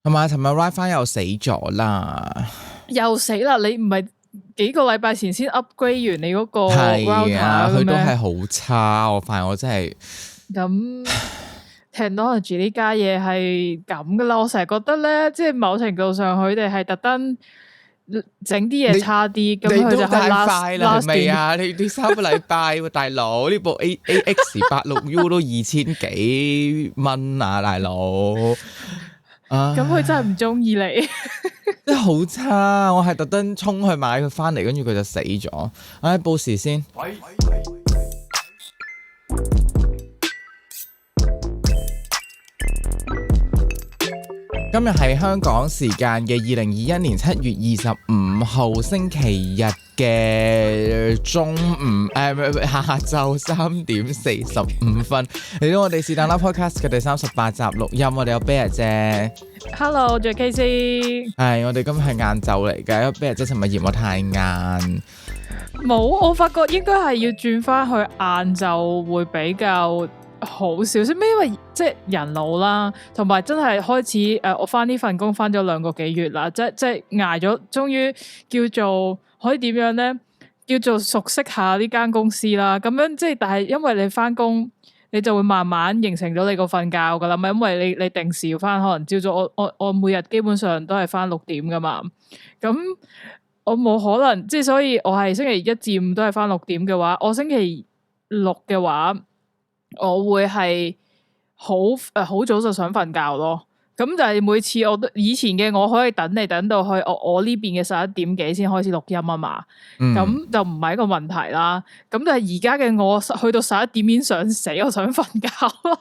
同埋尋日 WiFi 又死咗啦，又死啦！你唔係幾個禮拜前先 upgrade 完你嗰個 router 啊，佢都係咩？好差，我發現我真係咁 technology 呢家嘢係咁噶啦，我成日覺得咧，即係某程度上佢哋係特登整啲嘢差啲，咁佢就係你都太 last 快啦，係 last 咪段。啊？你3個禮拜喎，大佬呢部 AX86U 都2000幾蚊啊，大佬。咁佢真係唔中意你，真係好差，我係特登衝去買佢翻嚟，跟住佢就死咗。唉，報時先。今日係香港時間嘅2021年7月25號星期日嘅中午，下晝3點45分，嚟到我哋是但啦 Podcast 嘅第38集錄音，我哋有 Bear 姐。Hello，仲有 KC。係，我哋今日係晏晝嚟嘅，因為 Bear 姐尋日嫌我太晏。冇，我發覺應該係要轉翻去晏晝會比較好少少，因為即係人老啦，同埋真係開始我翻呢份工翻咗2個幾月啦，即係捱咗，終於叫做可以點樣咧？叫做熟悉下呢間公司啦。咁樣即係，但係因為你翻工，你就會慢慢形成咗你個瞓覺噶啦，咪因為你定時要翻，可能朝早我每日基本上都係翻6點噶嘛，咁我冇可能即係，所以我係星期1至5都係翻6點嘅話，我星期6嘅話。我會係好早就想瞓覺咯，咁就係每次我都以前嘅我可以等你等到去我呢邊嘅11點幾先開始錄音啊嘛，咁就唔係一個問題啦。咁但係而家嘅我去到11點已經想死，我想瞓覺咯。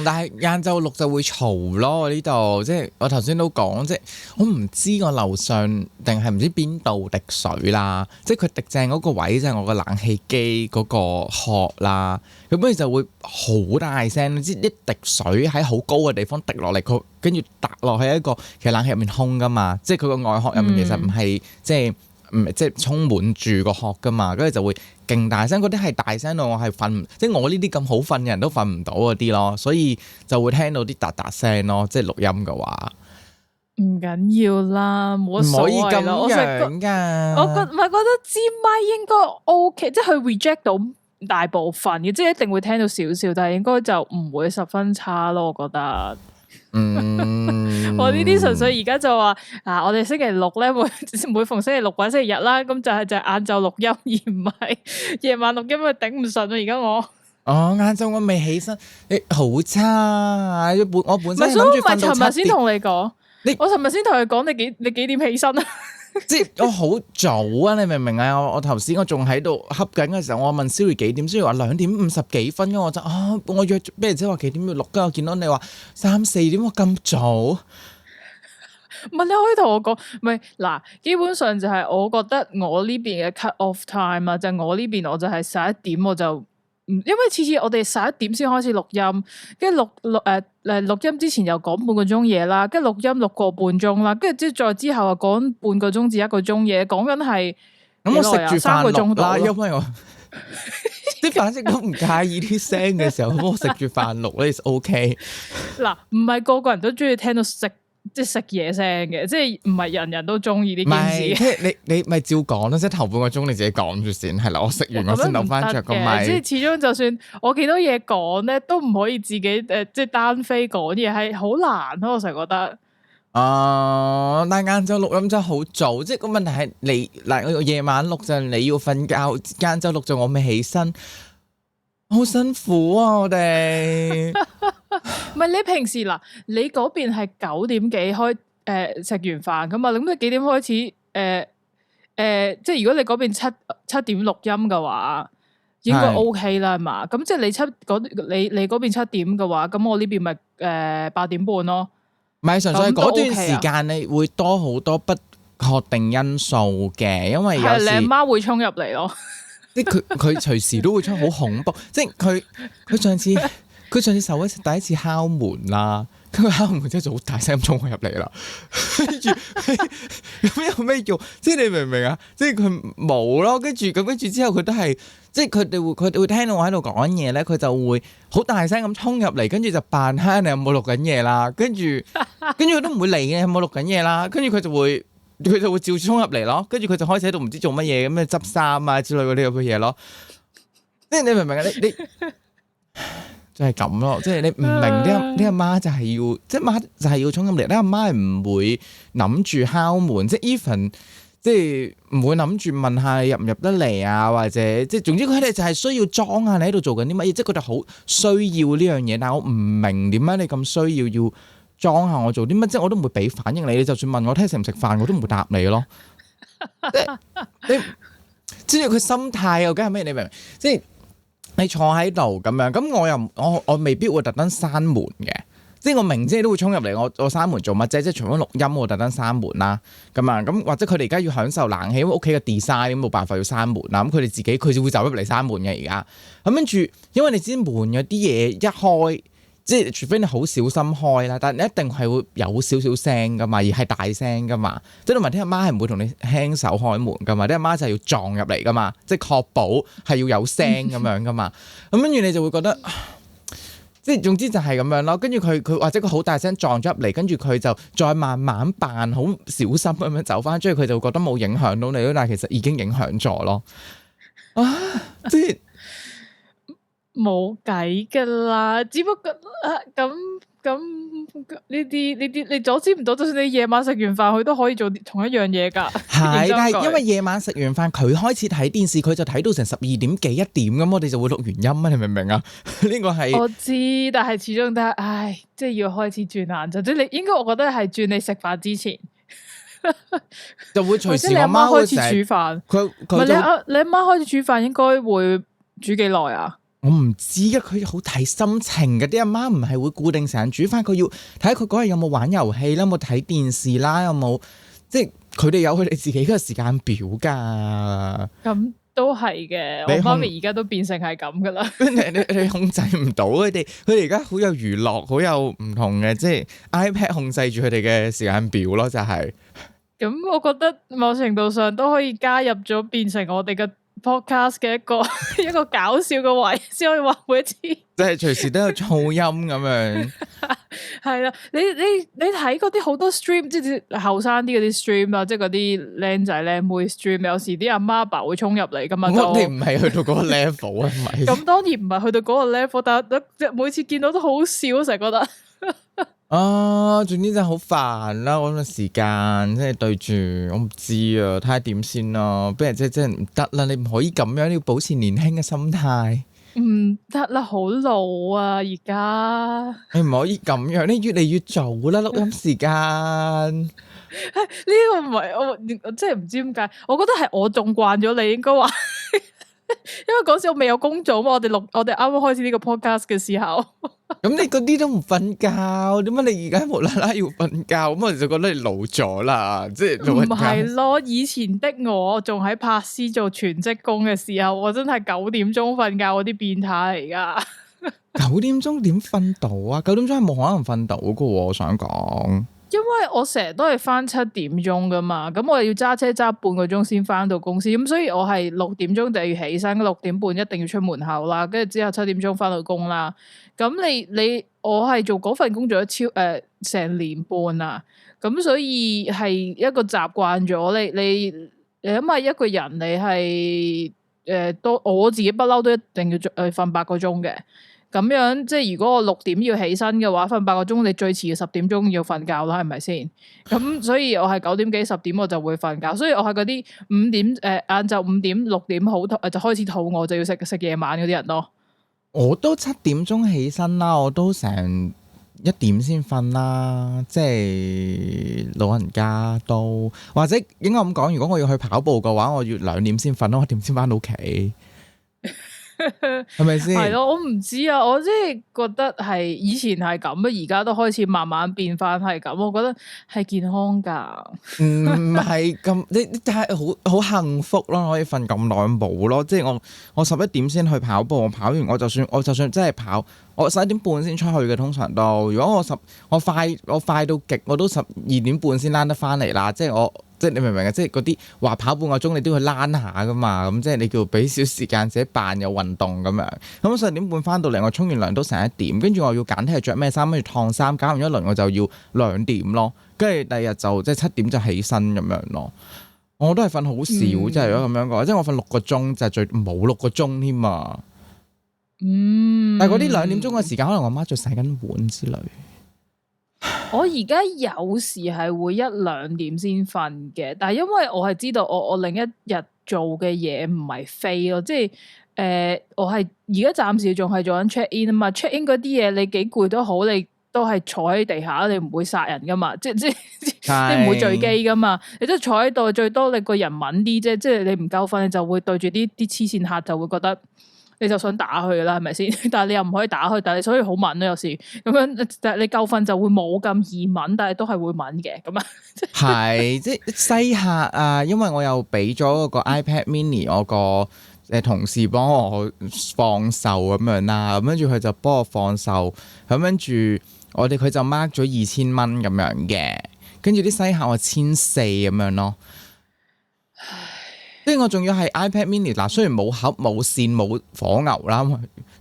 但係晏晝錄就會嘈咯，呢度即係我頭先都講，即係我唔知我樓上定係唔知邊度滴水啦，即係佢滴正嗰個位就係我個冷氣機嗰個殼啦，咁跟住就會好大聲，即係一滴水喺好高嘅地方滴落嚟，佢跟住揼落去一個其實冷氣入面空噶嘛，即係佢個外殼入面其實唔係即係充滿住個殼噶嘛，跟住就會勁大聲，嗰啲係大聲到我係瞓，即係我呢啲咁好瞓嘅人都瞓唔到嗰啲咯，所以就會聽到啲嗒嗒聲咯，即係錄音嘅話。唔緊要啦，冇乜所謂啦。唔可以咁樣㗎。我覺得支咪應該 OK，即係佢 reject 到大部分嘅，即係一定會聽到少少，但係應該就唔會十分差咯，我覺得。我呢啲純粹而家就話我哋星期六咧每逢星期六或者星期日啦，咁就係晏晝錄音，而唔係夜晚錄音，因為頂唔順啊！而家我晏晝我未起身，你好差啊！我本身諗住瞓到7點。尋日先同你講，我尋日先同佢講，你幾點起身啊？即係我好早啊！你明唔明啊？我頭先我仲喺度恰緊嘅時候，我問 Siri 幾點，Siri 話2點50幾分，咁我就我約咩姐話幾點要錄，跟住我見到你話3、4點，我咁早。唔係，你可以同我講，唔係嗱，基本上就係我覺得我呢邊嘅 cut off time 啊，就係我呢邊我就係11點我就。因為次次我哋11點先開始錄音，跟住錄音之前又講半個鐘嘢啦，跟住錄音6個半鐘啦，跟住再之後又講半個鐘至1個鐘嘢，講緊係咁我食住3個鐘啦，因度。為我即係反正都唔介意啲聲嘅時候，咁我食住飯錄咧 OK。嗱，唔係個個人都中意聽到食嘢聲嘅，即係唔係人人都中意呢件事。即係你咪照講啦，即係頭半個鐘你自己講住先，係啦，我食完我先留翻着個咪。即係始終就算我見到嘢講咧，都唔可以自己即係單飛講嘢，係好難咯。我成日覺得。但係晏晝錄音真係好早，即係個問題係你嗱，夜晚錄就你要瞓覺，晏晝錄就我未起身，好辛苦啊！我哋唔係你平時嗱，你嗰邊係9點幾開食完飯噶嘛？咁你幾點開始即係如果你嗰邊七點錄音嘅話，應該 OK 啦，係嘛？咁即係你嗰邊7點嘅話，咁我呢邊咪8點半咯。唔係純粹嗰段時間你會多好多不確定因素嘅，因為有時你阿媽會衝入嚟咯。即係佢隨時都會出好恐怖，即係佢上次第一次敲門啦，跟住敲門之後就好大聲咁衝我入嚟啦，跟住咁有咩用？即係你明唔明啊？即係佢冇咯，跟住之後佢都係，即係佢哋會聽到我喺度講嘢咧，佢就會好大聲咁衝入嚟，跟住就扮嚇你有冇錄緊嘢啦，跟住佢都唔會理嘅，有冇錄緊嘢啦，跟住佢就會照住衝入嚟咯，跟住佢就開始喺度唔知做乜嘢咁樣執衫啊之類嗰啲咁嘅嘢咯，即係你明唔明啊？你就係咁咯，即係你唔明啲阿媽就係要，即係媽就係要衝入嚟，啲阿媽係唔會諗住敲門，即係 even 即係唔會諗住問下你入唔入得嚟啊，或者即係總之佢哋就係需要裝下你喺度做緊啲乜嘢，即係佢哋好需要呢樣嘢，但係我唔明點解你咁需要裝下我做啲乜，即係我都唔會俾反應你，你就算問我聽食唔食飯，我都唔會答你咯。你知道佢心態究竟係咩？你明唔明？即係。你坐喺度咁樣，咁我未必會特登閂門嘅，即係我明知你都會衝入嚟，我閂門做乜啫？即係除咗錄音，我特登閂門啦，咁啊，咁或者佢哋而家要享受冷氣，因為屋企嘅 design 咁冇辦法要閂門啦，咁佢哋自己佢就會走入嚟閂門嘅而家，咁跟住，因為你知門有啲嘢一開。即係除非你好小心開啦，但係你一定係會有少少聲噶嘛，而係大聲噶嘛。即係同埋啲阿媽係唔會同你輕手開門噶嘛，啲阿媽就係要撞入嚟噶嘛，即係確保係要有聲咁樣噶嘛。咁跟住你就會覺得，即係總之就係咁樣咯。跟住佢或者佢好大聲撞咗入嚟，跟住佢就再慢慢扮好小心咁樣走翻，跟住佢就會覺得冇影響到你咯，但係其實已經影響咗咯。啊，即係。冇計噶啦，只不過咁呢啲你阻止唔到，就算你夜晚食完飯，佢都可以做同一樣嘢噶。係，但係因為夜晚食完飯，佢開始睇電視，佢就睇到成12點幾1點咁，我哋就會錄完音啊！你明唔明啊？呢個係我知，但係始終都係，唉，即係要開始轉晏晝，即係你應該，我覺得係轉你食飯之前。就會隨時你阿媽開始煮飯，佢你阿媽開始煮飯應該會煮幾耐啊？我唔知啊，佢好睇心情嘅，啲阿媽唔係會固定成日煮飯，佢要睇佢嗰日有冇玩遊戲啦，有冇睇電視啦，有冇即係佢哋有佢哋自己嘅時間表㗎。咁都係嘅，我媽咪而家都變成係咁噶啦。你控制唔到佢哋而家好有娛樂，好有唔同嘅，即係 iPad 控制住佢哋嘅時間表咯，就係。咁我覺得某程度上都可以加入咗，變成我哋嘅。podcast 嘅一個搞笑嘅位，先可以話每一次，即係隨時都有噪音咁樣。係啦，你睇嗰啲好多 stream， 即係後生啲嗰啲 stream 啊，即係嗰啲靚仔靚妹 stream， 有時啲阿媽阿爸會衝入嚟噶嘛。我哋唔係去到嗰個 level 啊，唔係。咁當然唔係去到嗰個 level，但係每次見到都好笑，成日覺得。啊，總之真係好煩啦！嗰個時間，即係對住我唔知啊，睇下點先咯。不如即係唔得啦，你唔可以咁樣，你要保持年輕嘅心態。唔得啦，好老啊！而家你唔可以咁樣，你越嚟越早啦，錄音時間。呢個唔係我即係唔知點解，我覺得係我縱慣咗你，應該話。因為嗰時我未有工做嘛，我哋啱啱開始呢個 podcast 嘅時候，咁你嗰啲都唔瞓覺，點解你而家無啦啦要瞓覺？咁我就覺得你老咗啦，即係唔係咯？以前的我仲喺柏斯做全職工嘅時候，我真係9點鐘瞓覺嗰啲變態嚟噶。9點鐘點瞓到啊？9點鐘係冇可能瞓到噶，我想講。因為我成日都係翻7點鐘噶嘛，咁我要揸車揸半個鐘先翻到公司，咁所以我係6點鐘就要起身，6點半一定要出門口啦，跟住之後7點鐘翻到工啦。咁我係做嗰份工做咗成年半啊，咁所以係一個習慣咗。你諗下一個人你係都我自己不嬲都一定要瞓8個鐘嘅。咁樣即係如果我6點要起身嘅話，瞓8個鐘，你最遲10點鐘要瞓覺啦，係咪先？咁所以我係9點幾10點我就會瞓覺，所以我係嗰啲5點晏晝5點6點好就開始肚餓就要食夜晚嗰啲人咯。我都7點鐘起身啦，我都成1點先瞓啦，即係老人家都或者應該咁講，如果我要去跑步嘅話，我要2點先瞓咯，1點先翻到屋企。係咪先？係咯，我唔知啊，我即係覺得係以前係咁啊，而家都開始慢慢變翻係咁，我覺得係健康噶。唔係咁，你但係好幸福咯，可以瞓咁耐冇咯。即係我11點先去跑步，我跑完我就算真係跑，我11點半先出去嘅通常都。如果我快到極，我都12點半先躝得翻嚟啦。即係你明唔明啊？即係嗰啲話跑半個鐘你都要躝下噶嘛。咁即係你叫俾少時間自己扮有運動咁樣。咁12點半翻到嚟，我沖完涼都成1點，跟住我要揀聽日着咩衫，跟住燙衫，搞完一輪我就要2點咯。跟住第二日就即係7點就起身咁樣咯。我都係瞓好少，即係如果咁樣講，即係我瞓6個鐘就係最冇6個鐘添啊。但係嗰啲2點鐘嘅時間，可能我媽仲洗緊碗之類。我而家有時係會1-2點先瞓嘅，但係因為我係知道我另一日做嘅嘢唔係飛咯，即係我係而家暫時仲係做緊 check in 啊嘛，check in 嗰啲嘢你幾攰都好，你都係坐喺地下，你唔會殺人噶嘛，即你唔會墜機噶嘛，你都坐喺度，最多你個人穩啲啫，即係你唔夠瞓，你就會對住啲黐線客就會覺得。你就想打佢啦，係咪先？但係你又唔可以打佢，但係所以好敏咯，有時咁樣。但係你夠瞓就會冇咁易敏，但係都係會敏嘅咁啊。係即係西客啊，因為我又俾咗個 iPad Mini 我個同事幫我放售咁樣啦，咁跟住佢就幫我放售，咁跟住佢就 mark 咗2000蚊咁樣嘅，跟住啲西客我1400咁樣咯。即係我仲要係 iPad Mini 嗱，雖然冇盒冇線冇火牛啦，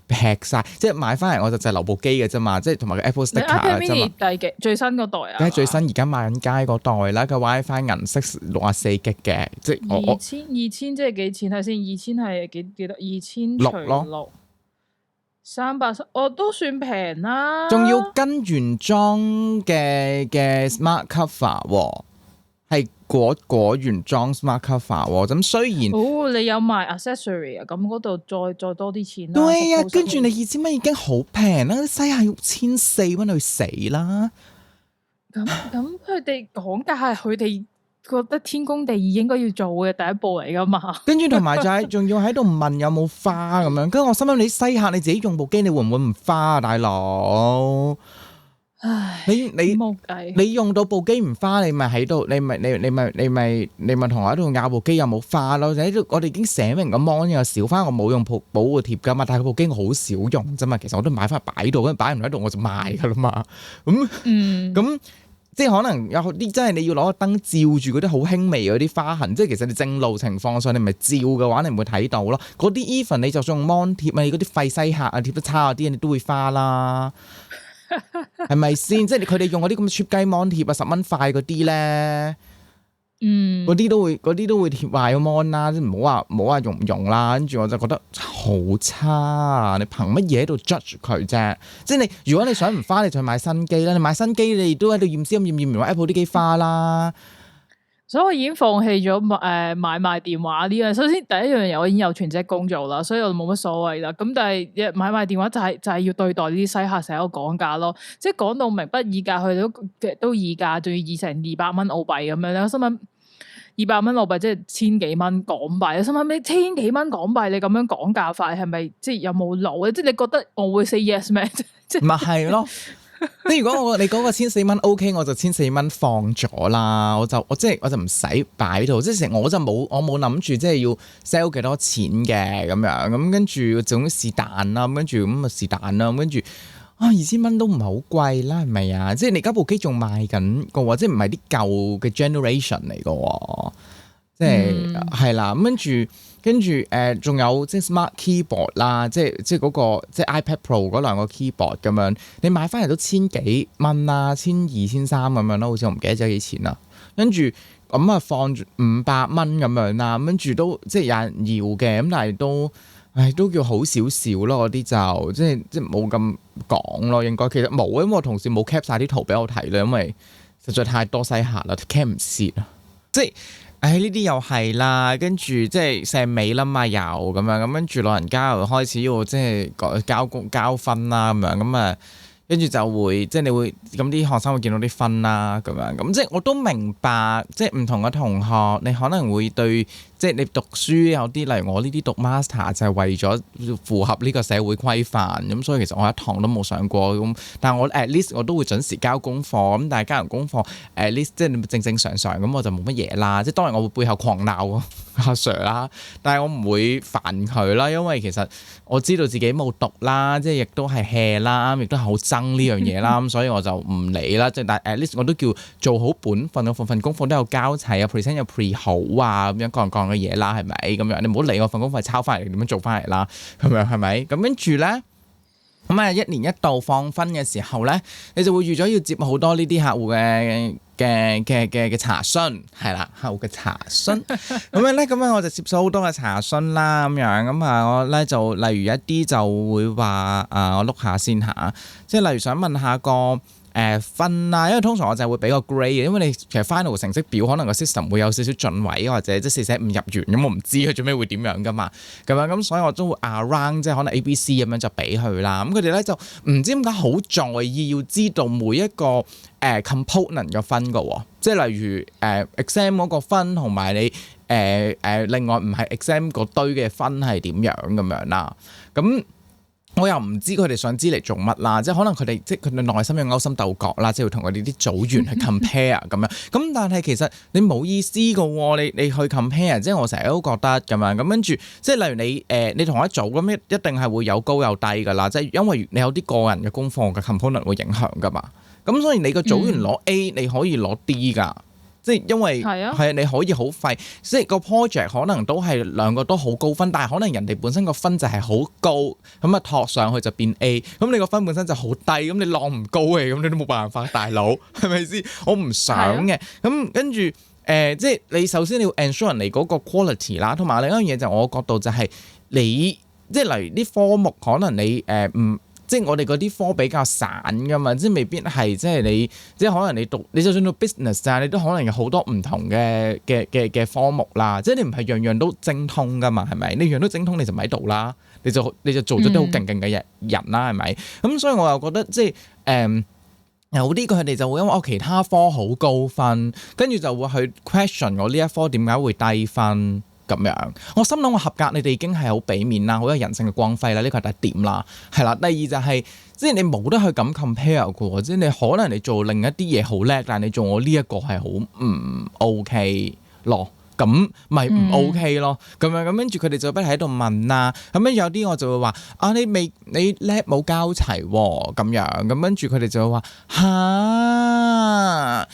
劈晒，即係買翻嚟我就留部機嘅啫嘛，即係同埋個 Apple Sticker 嘅啫嘛。iPad Mini 第幾最新嗰代啊？梗係最新而家賣緊街嗰代啦，個 WiFi 銀色64G嘅，即係我2000即係幾錢睇先？2000係幾多？2000除6 300，我都算平啦。仲要跟原裝嘅 Smart Cover 喎，係果原裝 Smart Cover 喎。咁雖然你有賣 accessory 啊，咁嗰度再多啲錢啦。對啊，跟住你2000蚊已經好平啦，西下要1400蚊去死啦。咁佢哋講價係佢哋覺得天公地義應該要做嘅第一步嚟噶嘛。跟住同埋就係仲要喺度問有冇花咁樣，跟住我心諗你西客你自己用部機，你會唔會唔花啊，大佬？唉，你用到部機唔花，你咪喺度，你咪同我喺度拗部機有冇花咯？我哋已經寫明個 mon 有少花，我冇用保護貼噶嘛，但係部機我好少用啫嘛。其實我都買翻擺度，跟住擺唔喺度我就賣噶啦嘛。咁即係可能有啲真係你要攞個燈照住嗰啲好輕微嗰啲花痕，即係其實你正路情況上你咪照嘅話，你唔會睇到咯。嗰啲 even 你就算用 mon 貼啊，嗰啲廢西客啊貼得差嗰啲，你都會花啦。係咪先？即係佢哋用嗰啲咁嘅 cheap 雞 mon 貼啊，10蚊塊嗰啲咧，嗰啲都會貼壞個 mon 啦，即係唔好話用唔用啦。跟住我就覺得好差啊！你憑乜嘢喺度 judge 佢啫？即係你如果你想唔花，你就去買新機啦。你買新機，你都喺度驗先驗完 Apple 啲機花啦。所以我已經放棄咗買賣電話呢樣。首先第一樣嘢我已經有全職工做啦，所以我冇乜所謂啦。咁但係買賣電話就係要對待呢啲西客成日喺度講價咯，即係講到明不議價，佢都議價，仲要議成200蚊澳幣咁樣咧。我心諗200蚊澳幣即係千幾蚊港幣，我心諗你千幾蚊港幣你咁樣講價法係咪即係有冇腦咧？即係你覺得我會 say yes 咩？即係咪係咯？即係如果你嗰個1400蚊 OK， 我就1400蚊放咗啦，我就唔使擺到，即係我冇諗住即係要 sell 幾多錢嘅咁樣，咁跟住總是但啦，跟住咁啊是但啦，跟住2000蚊都唔係好貴啦，係咪啊？即係你而家部機仲賣緊個喎，即係唔係啲舊嘅 generation 嚟個喎，即係係啦，咁跟住仲有即係 smart keyboard 啦，即係嗰個即係 iPad Pro 嗰2個 keyboard 咁樣，你買翻嚟都千幾蚊啦，1200、1300咁樣啦，好似我唔記得咗幾錢啦。跟住咁啊放500蚊咁樣啦，跟住都即係有人要嘅，咁但係都叫好少少咯，嗰啲就即係冇咁講咯，應該其實冇，因為我同事冇 cap 晒啲圖俾我睇啦，因為實在太多西客啦 cap 唔切啊，即係。呢啲又係啦，跟住即係石尾啦嘛，又咁樣咁，跟住老人家又開始要即係交分啦咁樣，咁啊跟住就會即係你會咁啲學生會見到啲分啦咁樣，咁即係我都明白，即係唔同嘅同學你可能會對即即係你讀書有啲，例如我呢啲讀 master 就係為咗符合呢個社會規範，咁所以其實我一堂都冇上過咁，但係我 at least 我都會準時交功課，咁但係交完功課 at least 即係正正常常咁我就冇乜嘢啦，即係當然我會背後狂鬧阿 Sir 啦，但係我唔會煩佢啦，因為其實我知道自己冇讀啦，即係亦都係 hea 啦，亦都係好憎呢樣嘢啦，咁所以我就唔理啦，即係但係 at least 我都叫做好本分，我份功課都有交齊啊 present 有 pre 好啊，咁樣各樣各樣嘅嘢啦，係咪咁樣？你唔好理我份功課係抄翻嚟點樣做翻嚟啦，咁樣係咪？咁跟住咧。咁啊，一年一度放分嘅時候咧，你就會預咗要接好多呢啲客戶嘅查詢，係啦，客戶嘅查詢。咁我就接咗好多嘅查詢啦，咁樣咁啊，我咧就例如一啲就會話我碌下先嚇，即係例如想問下個。分啊，因為通常我就會俾個 grade 嘅，因為你其實 final 成績表可能個 system 會有少少進位或者即係4捨5入完，咁我唔知佢最尾會點樣噶嘛，咁所以我都會 around 即係可能 ABC 咁樣就俾佢啦。咁佢哋咧就唔知點解好在意要知道每一個component 嘅分㗎喎，即係例如exam 嗰個分同埋你另外唔係 exam 嗰堆嘅分係點樣咁樣啦，咁。我又唔知佢哋想知嚟做乜啦，即係可能佢哋即係佢哋內心有勾心鬥角啦，即係會同佢哋啲組員去 compare 咁樣。咁但係其實你冇意思㗎喎，你去 compare，即係我成日都覺得咁樣。咁跟住即係例如你同一組咁一定係會有高有低㗎啦，即係因為你有啲個人嘅功課嘅 component 會影響㗎嘛。咁所以你個組員攞 A，你可以攞 D 㗎。即係因為係啊，你可以好廢，即係個 project 可能都係兩個都好高分，但係可能人哋本身個分就係好高，咁啊托上去就變 A，咁你個分本身就好低，咁你浪唔高嘅，咁你都冇辦法，大佬係咪先？我唔想嘅，咁跟住即係你首先你要 ensure 人哋嗰個 quality 啦，同埋另一樣嘢就我角度就係你即係例如啲科目可能你唔。即係我哋嗰啲科比較散㗎嘛，即係未必係即係你，即係可能你就算到 business 啊，你都可能有好多唔同嘅科目啦。即係你唔係樣樣都精通㗎嘛，係咪？你樣樣都精通你就唔喺度啦，你就做咗啲好勁嘅人啦，係咪？咁所以我又覺得即係有啲佢哋就會因為我其他科好高分，跟住就會去 question 我呢一科點解會低分。咁樣，我心諗我合格，你哋已經係好俾面啦，好有人性嘅光輝啦，呢個係第一點啦，係啦。第二就係、是，即係你冇得去咁 compare 嘅喎，即係你可能你做另一啲嘢好叻，但係你做我呢一個係好唔 OK 咯，咁咪唔 OK 咯，咁樣咁跟住佢哋就不停喺度問啦，咁樣有啲我就會話你叻冇交齊喎，咁樣咁跟住佢哋就會話嚇。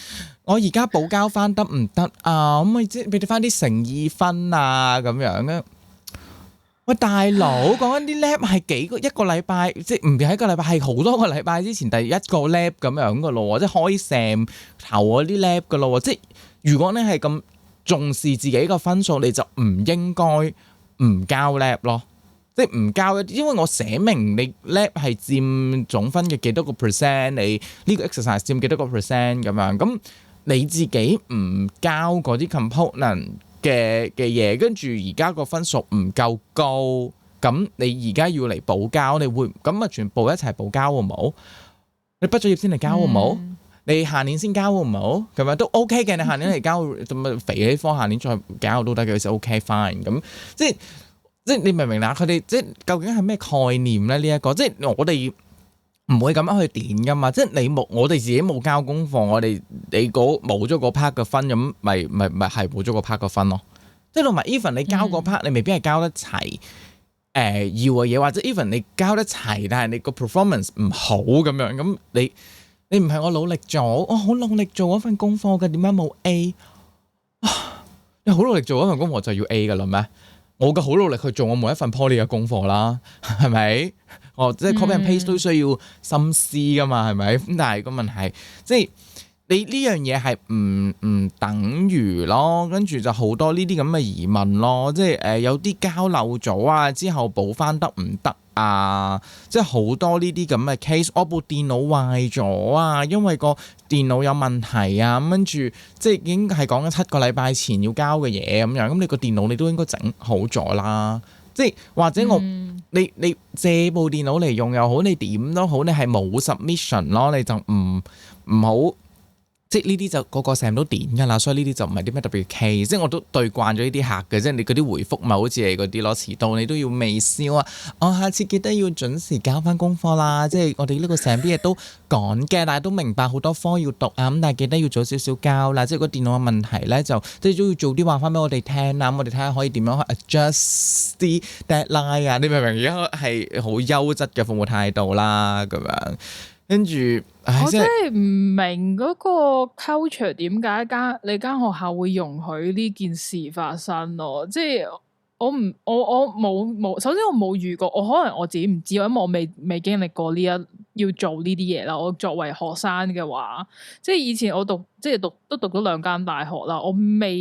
我而家補交翻得唔得啊？可唔可以即係俾你翻啲誠意分啊？咁樣咧，喂大佬，講緊啲 lab 係一個禮拜，即係唔係一個禮拜，係好多個禮拜之前第一個 lab 咁樣噶咯，即係開 Sam 頭嗰啲 lab 噶咯，即係如果你係咁重視自己個分數，你就唔應該唔交 lab 咯。即係唔交，因為我寫明你 lab 係佔總分嘅幾多個 percent， 你呢個 exercise 佔幾多個 percent 咁樣，咁你自己唔交嗰啲 component 嘅嘢，跟住而家個分數唔夠高，咁你而家要嚟補交，你會咁啊全部一齊補交好唔好？你畢咗業先嚟交好唔好？你下年先交好唔好？咁樣都 OK 嘅，你下年嚟交咁啊肥呢科，下年再交都得嘅，其實 OK fine 咁，即係你明唔明啦？佢哋即係究竟係咩概念咧？呢一個即係我哋唔會咁樣去點噶嘛？即係我哋自己冇交功課，你冇咗嗰 part 嘅分，咁咪係冇咗個 part 嘅分咯。即係同埋 even 你交嗰 part，你未必係交得齊要嘅嘢，或者 even 你交得齊，但係你個 performance 唔好咁樣，咁你唔係我努力做，我好努力做嗰份功課嘅，點解冇 A？ 你好努力做嗰份功課就要 A 噶啦咩？我嘅好努力去做我每一份 poly 嘅功課啦，係咪？即係 copy and paste 都需要心思噶嘛，係咪？咁但係個問題，即係你呢樣嘢係唔等於咯，跟住就好多呢啲咁嘅疑問咯，即係有啲交漏咗啊，之後補翻得唔得啊？即係好多呢啲咁嘅 case， 我部電腦壞咗啊，因為個電腦有問題啊，跟住即係已經係講緊7個禮拜前要交嘅嘢咁樣，咁你個電腦你都應該整好咗啦。即係或者你借部電腦嚟用又好，你點都好，你係冇 submission 咯，你就唔好即係呢啲就個個 sem 都點㗎啦，所以呢啲就唔係啲咩特別 case。即係我都對慣咗呢啲客嘅，即係你嗰啲回覆咪好似係嗰啲咯，遲到你都要微笑啊！我下次記得要準時交翻功課啦。即係我哋呢個成啲嘢都趕嘅，但係都明白好多科要讀啊，咁但係記得要早少少交啦。即係個電腦嘅問題咧，就即係都要早啲話翻俾我哋聽啦。咁我哋睇下可以點樣去 adjust 啲 deadline 啊？你明唔明？而家係好優質嘅服務態度啦，咁樣。跟住，我真係唔明嗰個 culture 點解你間學校會容許呢件事發生咯？即係我冇，首先我冇遇過，我可能我自己唔知，因為我未經歷過要做呢啲嘢啦。我作為學生嘅話，即係以前我讀都讀咗2間大學啦，我未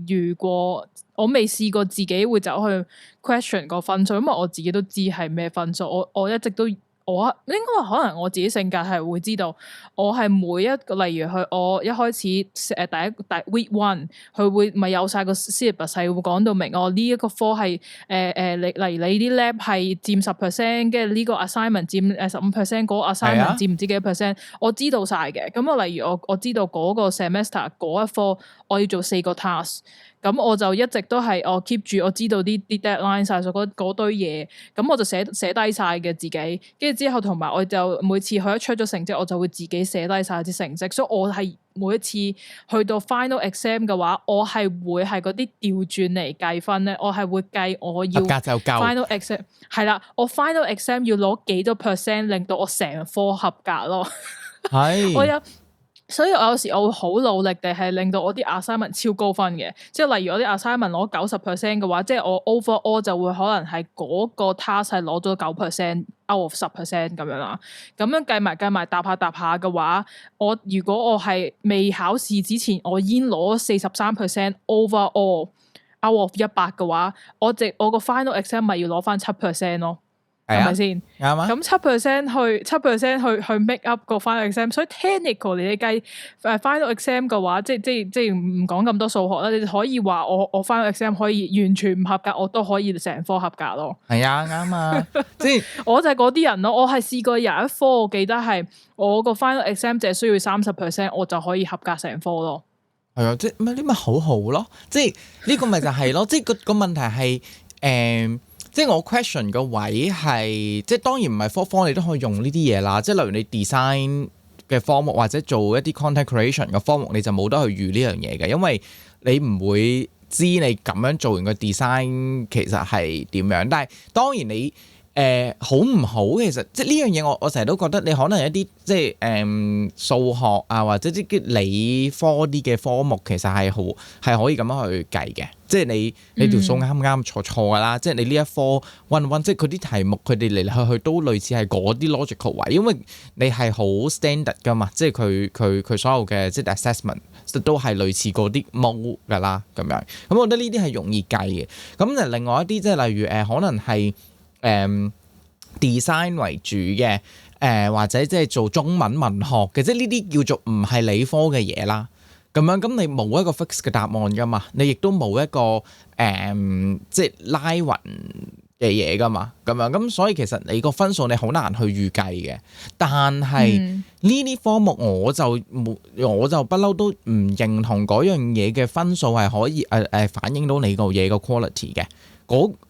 遇過，我未試過自己會走去 question 個分數，因為我自己都知係咩分數，我一直都。我應該話可能我自己性格係會知道，我係每一個例如我一開始第 week one 佢會咪有晒個 syllabus 係會講到明，我呢一個科係例如你啲 lab 係佔10%，跟住呢個 assignment 佔15%，嗰個 assignment 佔唔知幾多 percent，我知道晒嘅。咁我例如我知道嗰個 semester 嗰一科我要做4個 task。咁我就一直都係我 keep 住，我知道啲 deadline 晒所嗰堆嘢，咁我就寫低晒嘅自己，跟住之後同埋我就每次佢一出咗成績，我就會自己寫低晒啲成績，所以我係每一次去到 final exam 嘅話，我係會係嗰啲調轉嚟計分咧，我係會計我要 final exam 係啦，我 final exam 要攞幾多 percent 令到我成科合格咯，係我有。所以我有時我會好努力地係令到我啲 assignment 超高分嘅，即係例如我啲 assignment 攞90% 嘅話，即係我 overall 就會可能係嗰個 task 係攞咗9% out of 10% 咁樣啦。咁樣計埋搭下嘅話，如果我係未考試之前，我已經攞43% overall out of 100嘅話，我個 final exam 咪要攞翻7% 咯。係咪先？啱啊！咁7% 去 make up 個 final exam，所以 technical 你計final exam 嘅話，即係唔講咁多數學啦，你可以話我 final exam 可以完全唔合格，我都可以成科合格咯。係啊，啱啊！即係我就係嗰啲人咯。我係試過有一科，我記得係我個 final exam 淨係需要30%，我就可以合格成科咯。係啊，即係呢咪好好咯。即係呢個咪就係咯。即係個問題係即係我 question 個位係，即係當然唔係科你都可以用呢啲嘢啦。即係例如你 design 嘅科目或者做一啲 content creation 嘅科目，你就冇得去預呢樣嘢嘅，因為你唔會知你咁樣做完個 design 其實係點樣。但係當然你好唔好，其實即係呢樣嘢我成日都覺得你可能一啲即係數學啊或者啲理科啲嘅科目其實係可以咁樣去計嘅。即係你條數啱唔啱錯㗎啦，即係你呢一科 one 即係佢啲題目佢哋嚟嚟去去都類似係嗰啲 logical 位，因為你係好 standard 㗎嘛，即係佢所有嘅即係 assessment 都係類似嗰啲 mode 㗎啦咁樣。咁我覺得呢啲係容易計嘅。咁就另外一啲即係例如可能係design 為主嘅或者即係做中文文學嘅，即係呢啲叫做唔係理科嘅嘢啦。咁樣咁你冇一個 fix 嘅答案㗎嘛，你亦都冇一個即係拉勻嘅嘢㗎嘛，咁樣咁所以其實你個分數你好難去預計嘅。但係呢啲科目我就不嬲都唔認同嗰樣嘢嘅分數係可以反映到你個嘢個 quality 嘅。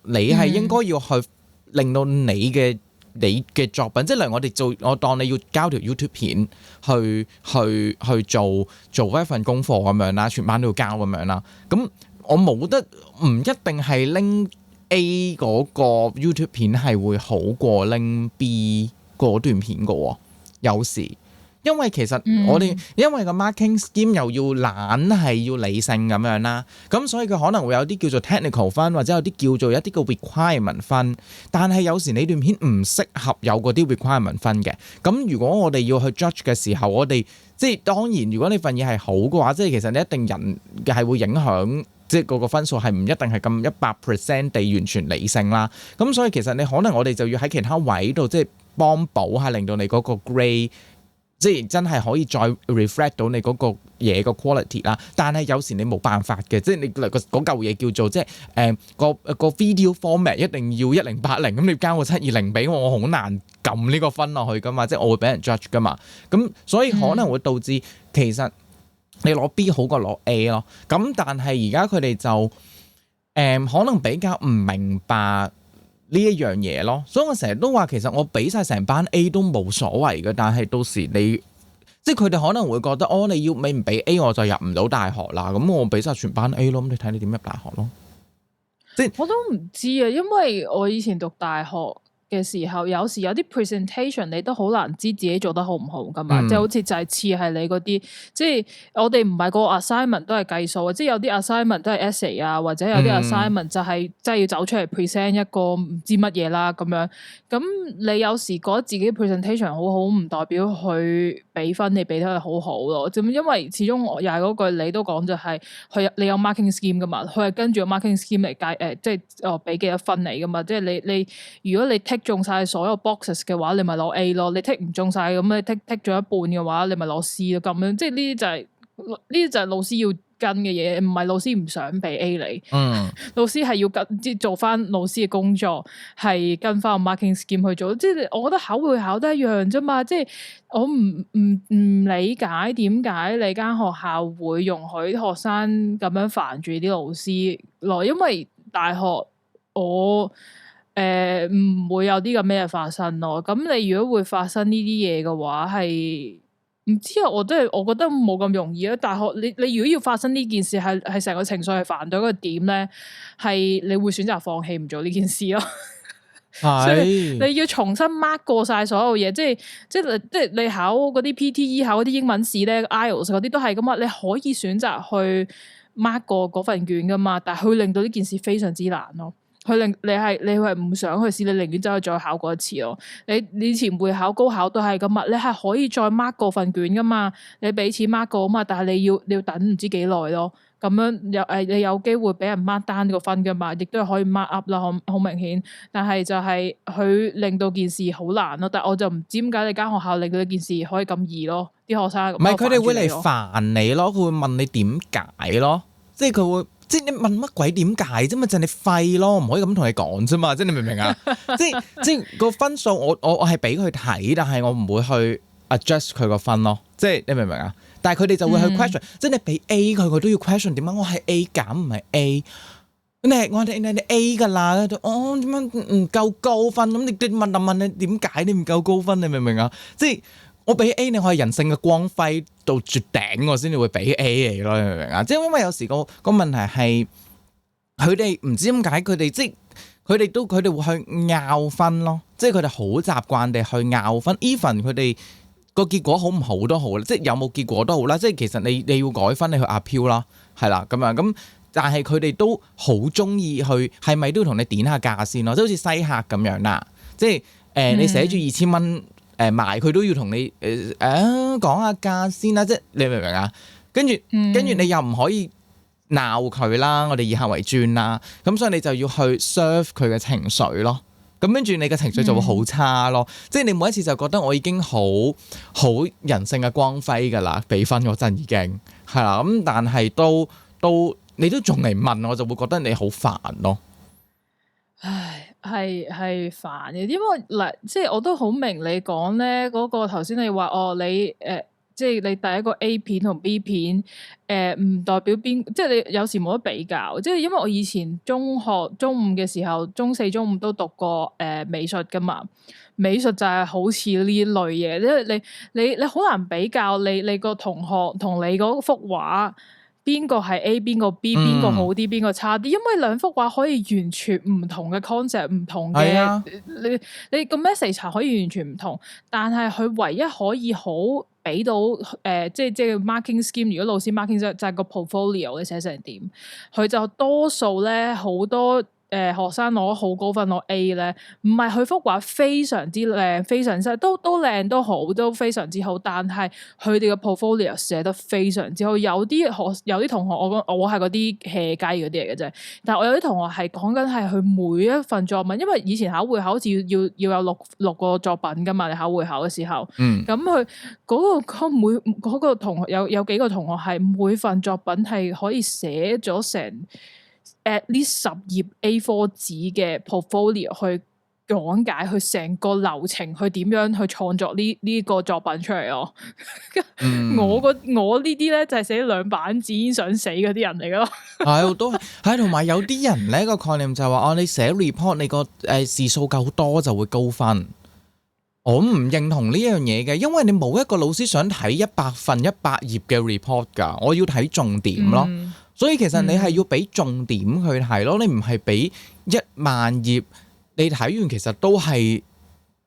你係應該要去令到你嘅作品，即係例如我當你要交條 YouTube 片去做一份功課咁樣啦，全班都要交咁樣啦。咁我冇得唔一定係拎 A 嗰個 YouTube 片係會好過拎 B 嗰段片㗎喎，有時。因為其實因為個 marking scheme 又要懶係要理性咁樣啦，咁所以佢可能會有啲叫做 technical 分，或者有啲叫做一啲個 requirement 分，但係有時你段片唔適合有嗰啲 requirement 分嘅。咁如果我哋要去 judge 嘅時候，我哋即係當然，如果你份嘢係好嘅話，即係其實你一定人係會影響，即係嗰個分數係唔一定係咁100% 地完全理性啦。咁所以其實你可能我哋就要喺其他位度即係幫補下，令到你嗰個 grade。即係真係可以再 reflect 到你嗰個嘢個 quality 啦，但係有時你冇辦法嘅，即係你嗰嚿嘢叫做即係個 video format 一定要1080，咁你交個720俾我好難撳呢個分落去噶嘛，即係我會俾人 judge 噶嘛，咁所以可能會導致其實你攞 B 好過攞 A 咯。咁但係而家佢哋就可能比較唔明白呢一樣嘢咯。所以我成日都話其實我俾晒成班 A 都冇所謂嘅，但係到時你即係佢哋可能會覺得你唔俾 A 我就入唔到大學啦。咁我俾晒全班 A 咯，咁你睇你點入大學咯。我都唔知啊，因為我以前讀大學嘅時候，有時有啲 presentation 你都好難知自己做得好唔好噶嘛，即係好似就係似係你嗰啲，即係我哋唔係個 assignment 都係計數啊，即係有啲 assignment 都係 essay 啊，或者有啲 assignment 就係即係要走出嚟 present 一個唔知乜嘢啦咁樣。咁你有時覺得自己 presentation 好好，唔代表佢俾分你俾得佢好好咯。咁因為始終我又係嗰句，你都講就係你有 marking scheme 噶嘛，佢係跟住個 marking scheme 嚟計即係俾幾多分你噶嘛。即係你如果你 tick 中晒所有 boxes 嘅話，你咪攞 A 咯。你 tick 唔中晒咁，你 tick 咗一半嘅話，你咪攞 C 咯。咁樣即係呢啲就係老師要跟嘅嘢，唔係老師唔想俾 A 你。老師係要做翻老師嘅工作，係跟翻個 marking scheme 去做。即係我覺得考會考得一樣啫嘛。即係我唔理解點解你間學校會容許學生咁樣煩住啲老師咯，因為大學我唔會有啲咁咩嘢發生咯。咁你如果會發生呢啲嘢嘅話，係唔知啊？我覺得冇咁容易啊。大學你如果要發生呢件事，係成個情緒係煩到一個點咧，係你會選擇放棄唔做呢件事咯。所以你要重新 mark 過晒所有嘢，即係你考嗰啲 PTE 考嗰啲英文試咧 IELTS 嗰啲都係噶嘛，你可以選擇去 mark 過嗰份卷噶嘛，但係佢令到呢件事非常之難咯。佢令你係唔想去試，你寧願走去再考過一次咯。你以前會考高考都係噶嘛，你係可以再 mark 過份卷噶嘛，你俾錢 mark 過啊嘛，但係你要等唔知幾耐咯。咁樣你有機會俾人 mark down 個分噶嘛，亦都係可以 mark up 啦，好明顯。但係就係佢令到件事好難咯。但係我就唔知點解你間學校令到呢件事可以咁易咯，啲學生唔係佢哋會嚟煩你咯，佢會問你點解咯，即係佢會。即係你問乜鬼點解啫嘛？就係你廢咯，唔可以咁同你講啫嘛。即係你明唔明啊？即係個分數，我係俾佢睇，但係我唔會去 adjust 佢個分咯。即係你明唔明啊？但係佢哋就會去 question，即係你俾 A 佢都要 question 點解我係 A 減唔係 A？我哋 A 噶啦，點解唔夠高分？咁你問你點解你唔夠高分？你明唔明啊？即係。我俾 A 你可以人性嘅光輝到絕頂，我先至會俾 A 你咯，你明唔明啊？即係因為有時個問題係佢哋唔知點解佢哋即係佢哋會去拗分咯，即係佢哋好習慣地去拗分。even 佢哋個結果好唔好都好，即係有冇結果都好啦。即係其實你要改分，你去 appeal 啦，係啦咁樣咁。但係佢哋都好中意去，係咪都要同你點下價先咯？即係好似西客咁樣啦，即係你寫住2000蚊。賣佢都要同你講下價先啦，即係你明唔明啊？跟住你又唔可以鬧佢啦，我哋以客為尊啦，咁所以你就要去 serve 佢嘅情緒咯。咁跟住你嘅情緒就會好差咯，即係你每一次就覺得我已經好人性嘅光輝㗎啦，俾分嗰陣已經係啦，咁但係都你都仲嚟問，我就會覺得你好煩咯。唉，係煩嘅，因為嗱，即係我都好明你講咧，嗰個頭先你話你即係你第一個 A 片同 B 片，唔代表邊，即係你有時冇得比較，即係因為我以前中學中五嘅時候，中四中五都讀過美術噶嘛，美術就係好似呢類嘢，因為你好難比較你個同學同你嗰幅畫。邊個係 A， 邊個 B， 邊個好啲，邊個差啲？因為兩幅畫可以完全唔同嘅 concept， 唔同嘅你個 message 可以完全唔同，但係佢唯一可以好俾到即係 marking scheme。如果老師 marking 就係個 portfolio 你寫成點，佢就多數咧好多。學生攞好高分攞 A 咧，唔係佢幅畫非常之靚，非常之都靚都好，都非常之好。但係佢哋嘅 portfolio 寫得非常之好。有啲同學，我係嗰啲 hea 雞嗰啲嚟嘅啫。但係我有啲同學係講緊係佢每一份作文，因為以前考會考好似要有六個作品噶嘛。你考會考嘅時候，咁佢嗰個同學有幾個同學係每份作品係可以寫咗成。at least 10頁 A4 紙嘅 portfolio 去講解佢成個流程，去點樣去創作呢個作品出嚟咯。我呢啲咧就係寫兩版紙已經想死嗰啲人嚟噶咯。係，都係，同埋有啲人咧個概念就係話，你寫 report 你個字數夠多就會高分。我唔認同呢樣嘢嘅，因為你冇一個老師想睇100份100頁嘅 report 㗎，我要睇重點咯。所以其實你係要俾重點去睇咯，你唔係俾10000頁，你睇完其實都係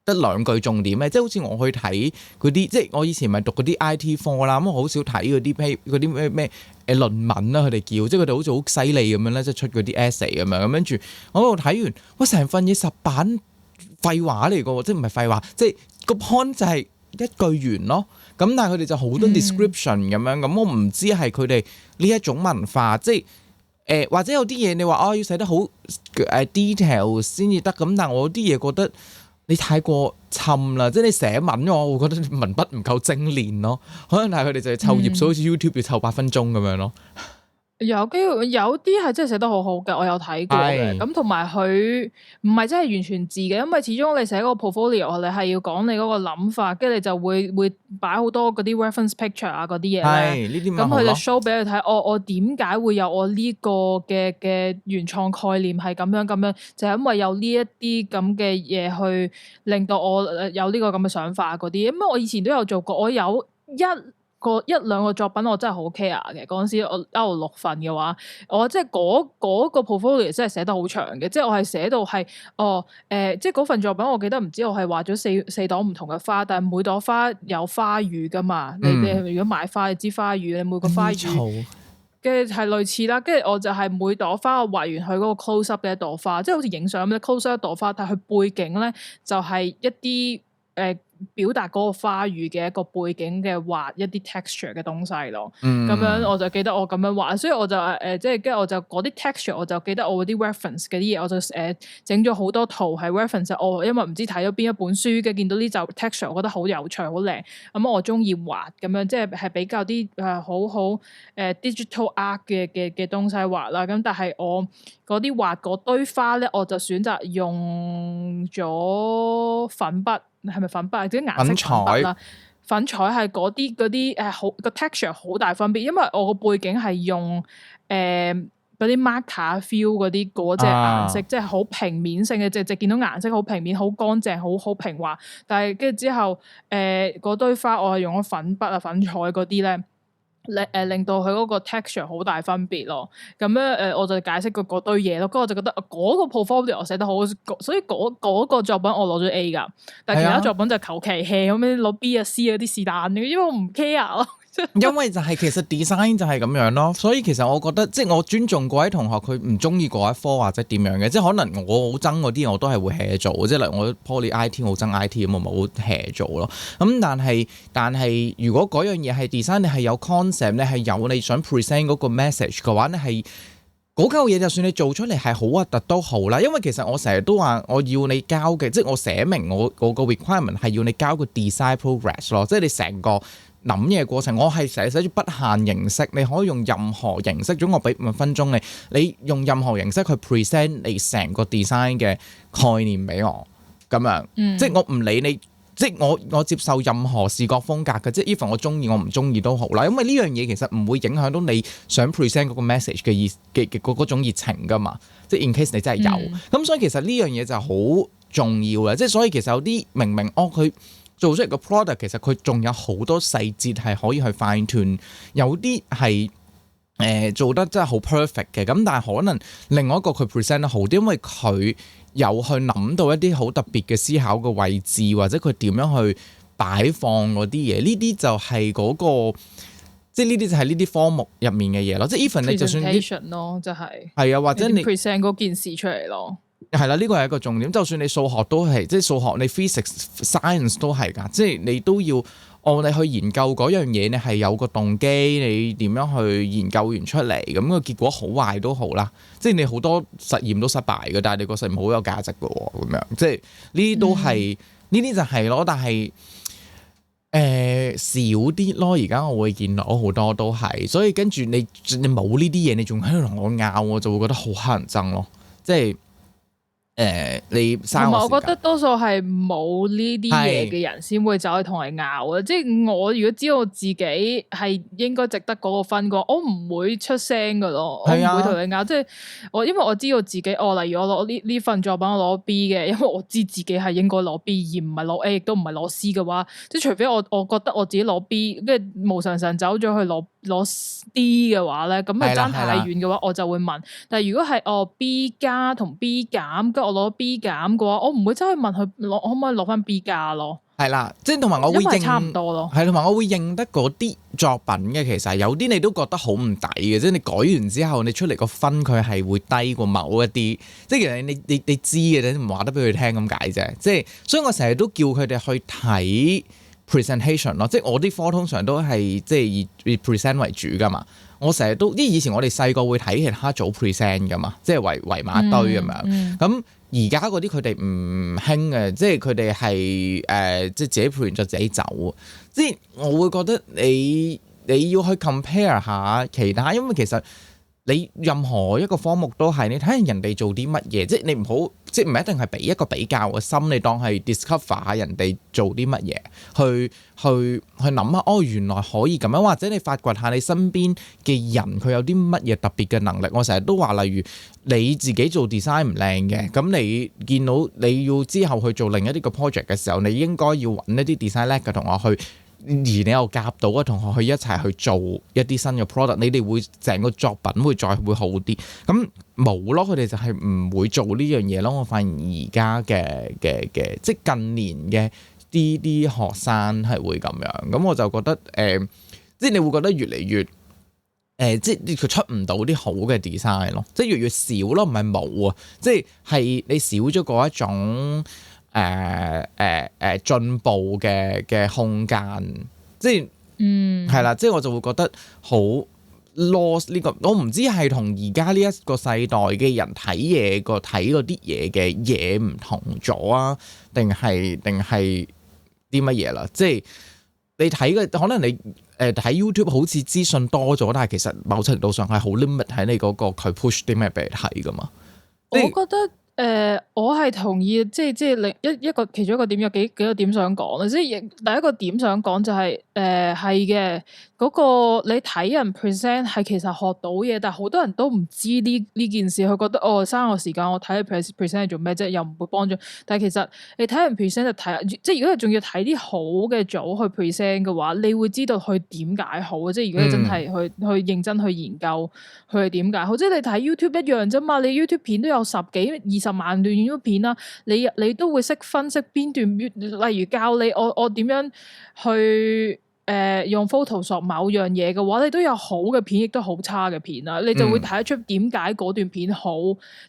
得2句重點嘅，即係好似我去睇嗰啲，即係我以前咪讀嗰啲 IT 科啦，咁我好少睇嗰啲咩論文啦，佢哋叫，即係佢哋好似好犀利咁樣咧，即係出嗰啲 essay 咁樣，咁跟住我喺度睇完，哇成份嘢10版廢話嚟㗎，即係唔係廢話，即係個 point 就係一句完咯。咁但係佢哋就好多 description 咁樣，咁我唔知係佢哋呢一種文化，即係或者有啲嘢你話要寫得好detail 先至得，咁但係我啲嘢覺得你太過沉啦，即係你寫文我會覺得文筆唔夠精煉咯，可能係佢哋就係湊頁數，好似 YouTube 要湊8分鐘咁樣咯。有機會有啲係真係寫得好好嘅，我有睇過嘅。咁同埋佢唔係真係完全字嘅，因為始終你寫嗰個 portfolio，你係要講你嗰個諗法，跟住你就會擺好多嗰啲 reference picture 啊嗰啲嘢咧。係呢啲咁佢就 show 俾佢睇，我點解會有我呢個嘅原創概念係咁樣，就係因為有呢一啲咁嘅嘢去令到我有呢個咁嘅想法嗰啲。咁我以前都有做過，我有一兩個作品我真係好 care 嘅，嗰陣時我6份嘅話，我即係嗰個 portfolio 真係寫得好長嘅，即係我係寫到係即係嗰份作品我記得唔知我係畫咗四朵唔同嘅花，但係每朵花有花語噶嘛，你如果買花你知花語，你每個花語跟住係類似啦，跟住我就係每朵花我畫完佢嗰個 close up 嘅一朵花，即係好似影相咁樣 close up 一朵花，但係佢背景咧就係一啲表達嗰個花語嘅一個背景嘅畫一啲 texture 嘅東西咯，咁樣我就記得我咁樣畫，所以我就即係跟住我就嗰啲 texture 我就記得我嗰啲 reference 嘅啲嘢，我就整咗好多圖係 reference，我因為唔知睇咗邊一本書嘅，見到呢就 texture 我覺得好有趣好靚，咁我中意畫咁樣，即係比較啲好digital art 嘅東西畫啦，咁但係我嗰啲畫嗰堆花咧，我就選擇用咗粉筆。係咪粉筆？啲顏色粉筆啦，粉彩係嗰啲好個 texture 好大分別，因為我個背景係用嗰啲 marker feel 嗰隻顏色，即係好平面性嘅，直見到顏色好平面、好乾淨、好平滑。但係跟住之後嗰堆花我係用咗粉筆啊、粉彩嗰啲咧。令到佢嗰個 texture 好大分別咯，咁咧我就解釋過嗰堆嘢咯，跟住我就覺得嗰個 portfolio 我寫得好，所以嗰個作品我攞咗 A 噶，但係其他作品就求其 hea 咁樣攞 B 啊 C 嗰啲是但嘅，因為我唔 care 咯。因為就係其實 design 就係咁樣咯，所以其實我覺得即係我尊重嗰位同學佢唔中意嗰一科或者點樣嘅，即係可能我好憎嗰啲我都係會 hea 做，即係例如我 Poly IT 好憎 IT 咁我冇 hea 做咯。咁但係如果嗰樣嘢係 design，你係有 concept，你係有你想 present 嗰個 message 嘅話，你係嗰嚿嘢就算你做出嚟係好核突都好啦。因為其實我成日都話我要你交嘅，即係我寫明我個 requirement 係要你交個 design progress 咯，即係你成個諗嘢過程，我係成日寫住不限形式，你可以用任何形式，總我俾5分鐘你用任何形式去 present 你成個 design 嘅概念俾我，咁樣，即係我唔理你，即係我接受任何視覺風格嘅，即係 even 我中意我唔中意都好啦，因為呢樣嘢其實唔會影響到你想 present 嗰個 message 嘅嗰種熱情噶嘛，即係 in case 你真係有，咁所以其實呢樣嘢就好重要啦，即係所以其實有啲明佢做出嚟個 product 其實佢仲有好多細節係可以去 fine tune，有啲係做得真係好 perfect 嘅，咁但係可能另外一個佢 present 得好啲，因為佢有去諗到一啲好特別嘅思考嘅位置，或者佢點樣去擺放嗰啲嘢，呢啲就係嗰個，即係呢啲就係呢啲科目入面嘅嘢咯，即係 even 你就算 presentation 咯，就係係啊，或者你 present 嗰件事出嚟咯。係啦，呢個係一個重點。就算你數學都係，即係數學你 physics、science 都係㗎，即係你都要你去研究嗰樣嘢，你係有個動機，你點樣去研究完出嚟，咁個結果好壞都好啦。即係你好多實驗都失敗嘅，但係你個實驗好有價值嘅喎，咁樣即係呢啲都係呢啲就係咯。但係少啲咯，而家我會見到好多都係，所以跟住你冇呢啲嘢，你仲喺度同我拗，我就會覺得好乞人憎咯，即係。你同埋我嘥我時間。覺得多數係冇呢啲嘢嘅人先會走去同你拗啊！即係我如果知道自己係應該值得嗰個分嘅話，我唔會出聲噶咯，我唔係啊會同你拗。即係因為我知道自己，例如我攞呢份作品我攞 B 嘅，因為我知自己係應該攞 B 而唔係攞 A，亦都唔係攞 C 嘅話，即係除非我覺得我自己攞 B，跟住無神神走咗去攞 D 嘅話咧，咁咪爭太遠嘅話，我就會問。但係如果係B 加同 B 減，跟住我攞 B 減嘅話，我唔會走去問佢可唔可以攞翻 B 加咯。係啦，即係同埋我會因為差唔多咯。係同埋我會認得嗰啲作品嘅，其實有啲你都覺得好唔抵嘅，即係你改完之後你出嚟個分佢係會低過某一啲，即係其實你知嘅，你唔話得俾佢聽咁解啫。即係所以我成日都叫佢哋去睇 presentation 咯，即係我啲科通常都係即係以 present 為主噶嘛。我成日都，因為以前我哋細個會睇其他組 present 噶嘛，即係圍埋一堆咁樣。咁而家嗰啲佢哋唔興嘅，即係佢哋係即係自己 present 完就自己走。即係我會覺得你要去 compare 下其他，因為其實你任何一個科目都係你睇下人哋做啲乜嘢，即係你唔好，即係唔一定係俾一個比較嘅心，你當係 discover 下人哋做啲乜嘢，去諗下原來可以咁樣，或者你發掘下你身邊嘅人佢有啲乜嘢特別嘅能力。我成日都話，例如你自己做 design 唔靚嘅，咁你見到你要之後去做另一啲嘅 project 嘅時候，你應該要揾一啲 design 叻嘅同學去。而你又夾到嘅同學去一齊去做一啲新嘅 product， 你哋會成個作品會好啲。咁冇咯，佢哋就係唔會做呢樣嘢咯。我發現而家嘅即係近年嘅啲學生係會咁樣。咁我就覺得即係你會覺得越嚟越即係佢出唔到啲好嘅 design 咯，即係越少咯，唔係冇啊，即係你少咗嗰一種。進步嘅空間，即係係啦，即係我就會覺得好 lost 呢個，我唔知係同而家呢一個世代嘅人睇嘢睇嗰啲嘢嘅嘢唔同咗啊，定係啲乜嘢啦？即係你睇嘅可能你睇 YouTube 好似資訊多咗，但係其實某程度上係好 limit 喺你嗰個佢 push 啲咩俾你睇噶嘛？我覺得。我係同意，即係另一個其中一個點，有幾個點想講，即係第一個點想講就係係嘅嗰個你睇人 present 係其實學到嘢，但係好多人都唔知呢件事，佢覺得嘥我時間，我睇你 present 係做咩啫，又唔會幫助。但係其實你睇人 present 就睇，即係如果你仲要睇啲好嘅組去 present 嘅話，你會知道佢點解好。即係如果你真係去認真去研究佢係點解好，即係你睇 YouTube 一樣啫嘛，你 YouTube 片都有10幾20萬段 YouTube 片啦，你都會識分析邊段，例如教你我點樣去用 Photoshop 某樣嘢嘅話，你都有好嘅片，亦都好差嘅片啦，你就會睇得出點解嗰段片好，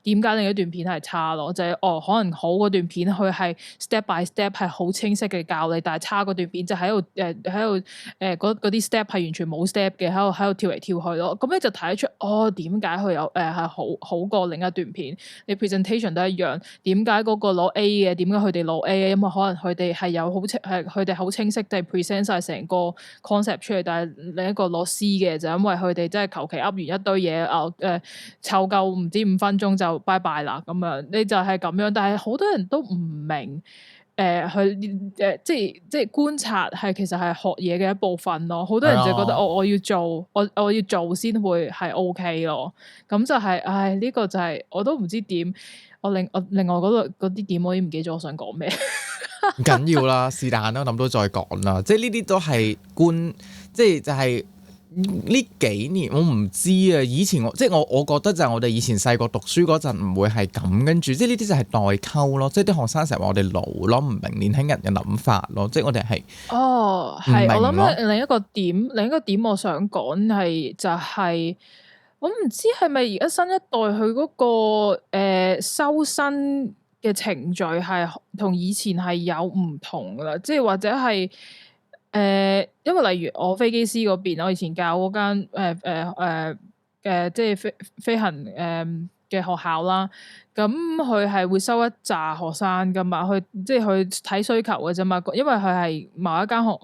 點解另一段片係差咯，就係可能好嗰段片佢係 step by step 係好清晰嘅教你，但係差嗰段片就喺度嗰啲 step 係完全冇 step 嘅，喺度跳嚟跳去咯，咁你就睇得出點解佢有係好過另一段片，你 presentation 都一樣，點解嗰個攞 A 嘅，點解佢哋攞 A 嘅，因為可能佢哋係有佢哋好清晰地 present 晒成個 concept 出嚟，但係另一個攞 C 嘅就因為佢哋真係求其噏完一堆嘢，湊夠唔知5分鐘就拜拜啦咁樣，你就係咁樣，但係好多人都唔明。即係觀察係其實係學嘢嘅一部分咯，好多人就覺得我要做，我要做先會係 OK 咯，咁就係呢個就係我都唔知點，我另外嗰啲點我已經唔記得咗我想講咩，唔緊要啦，是但啦，諗到再講啦，即係呢啲都係即係就係呢幾年我唔知啊，以前我覺得就係我哋以前細個讀書嗰陣唔會係咁，跟住即係呢啲就係代溝咯，即係啲學生成日話我哋老咯，唔明年輕人嘅諗法咯，即係我哋係係我諗另一個點我想講係就係、我唔知係咪而家新一代佢嗰個收生嘅程序係同以前係有唔同噶啦，即係或者係因為例如我飛機師嗰邊，我以前教嗰間即係飛行學校啦。咁佢係會收一紮學生噶嘛，即係去睇需求嘅啫嘛。因為佢係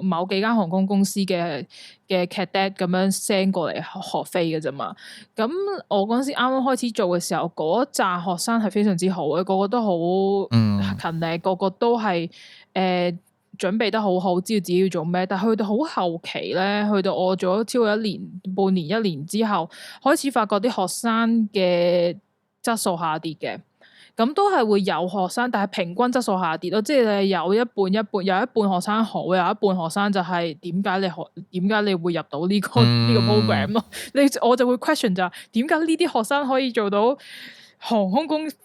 某幾間航空公司嘅 cadet 咁樣 send 過嚟學飛嘅啫嘛。咁我嗰陣時啱啱開始做嘅時候，嗰紮學生係非常之好嘅，個個都好勤力，個個都係準備得好好，知道自己要做咩。但係去到好後期咧，去到我做咗超過1年、半年、1年之後，開始發覺啲學生嘅質素下跌嘅。咁都係會有學生，但係平均質素下跌咯，即係你有一半，有一半學生好，有一半學生就係點解你會入到呢個 program 咯？我就會 question 就係點解呢啲學生可以做到航空公司？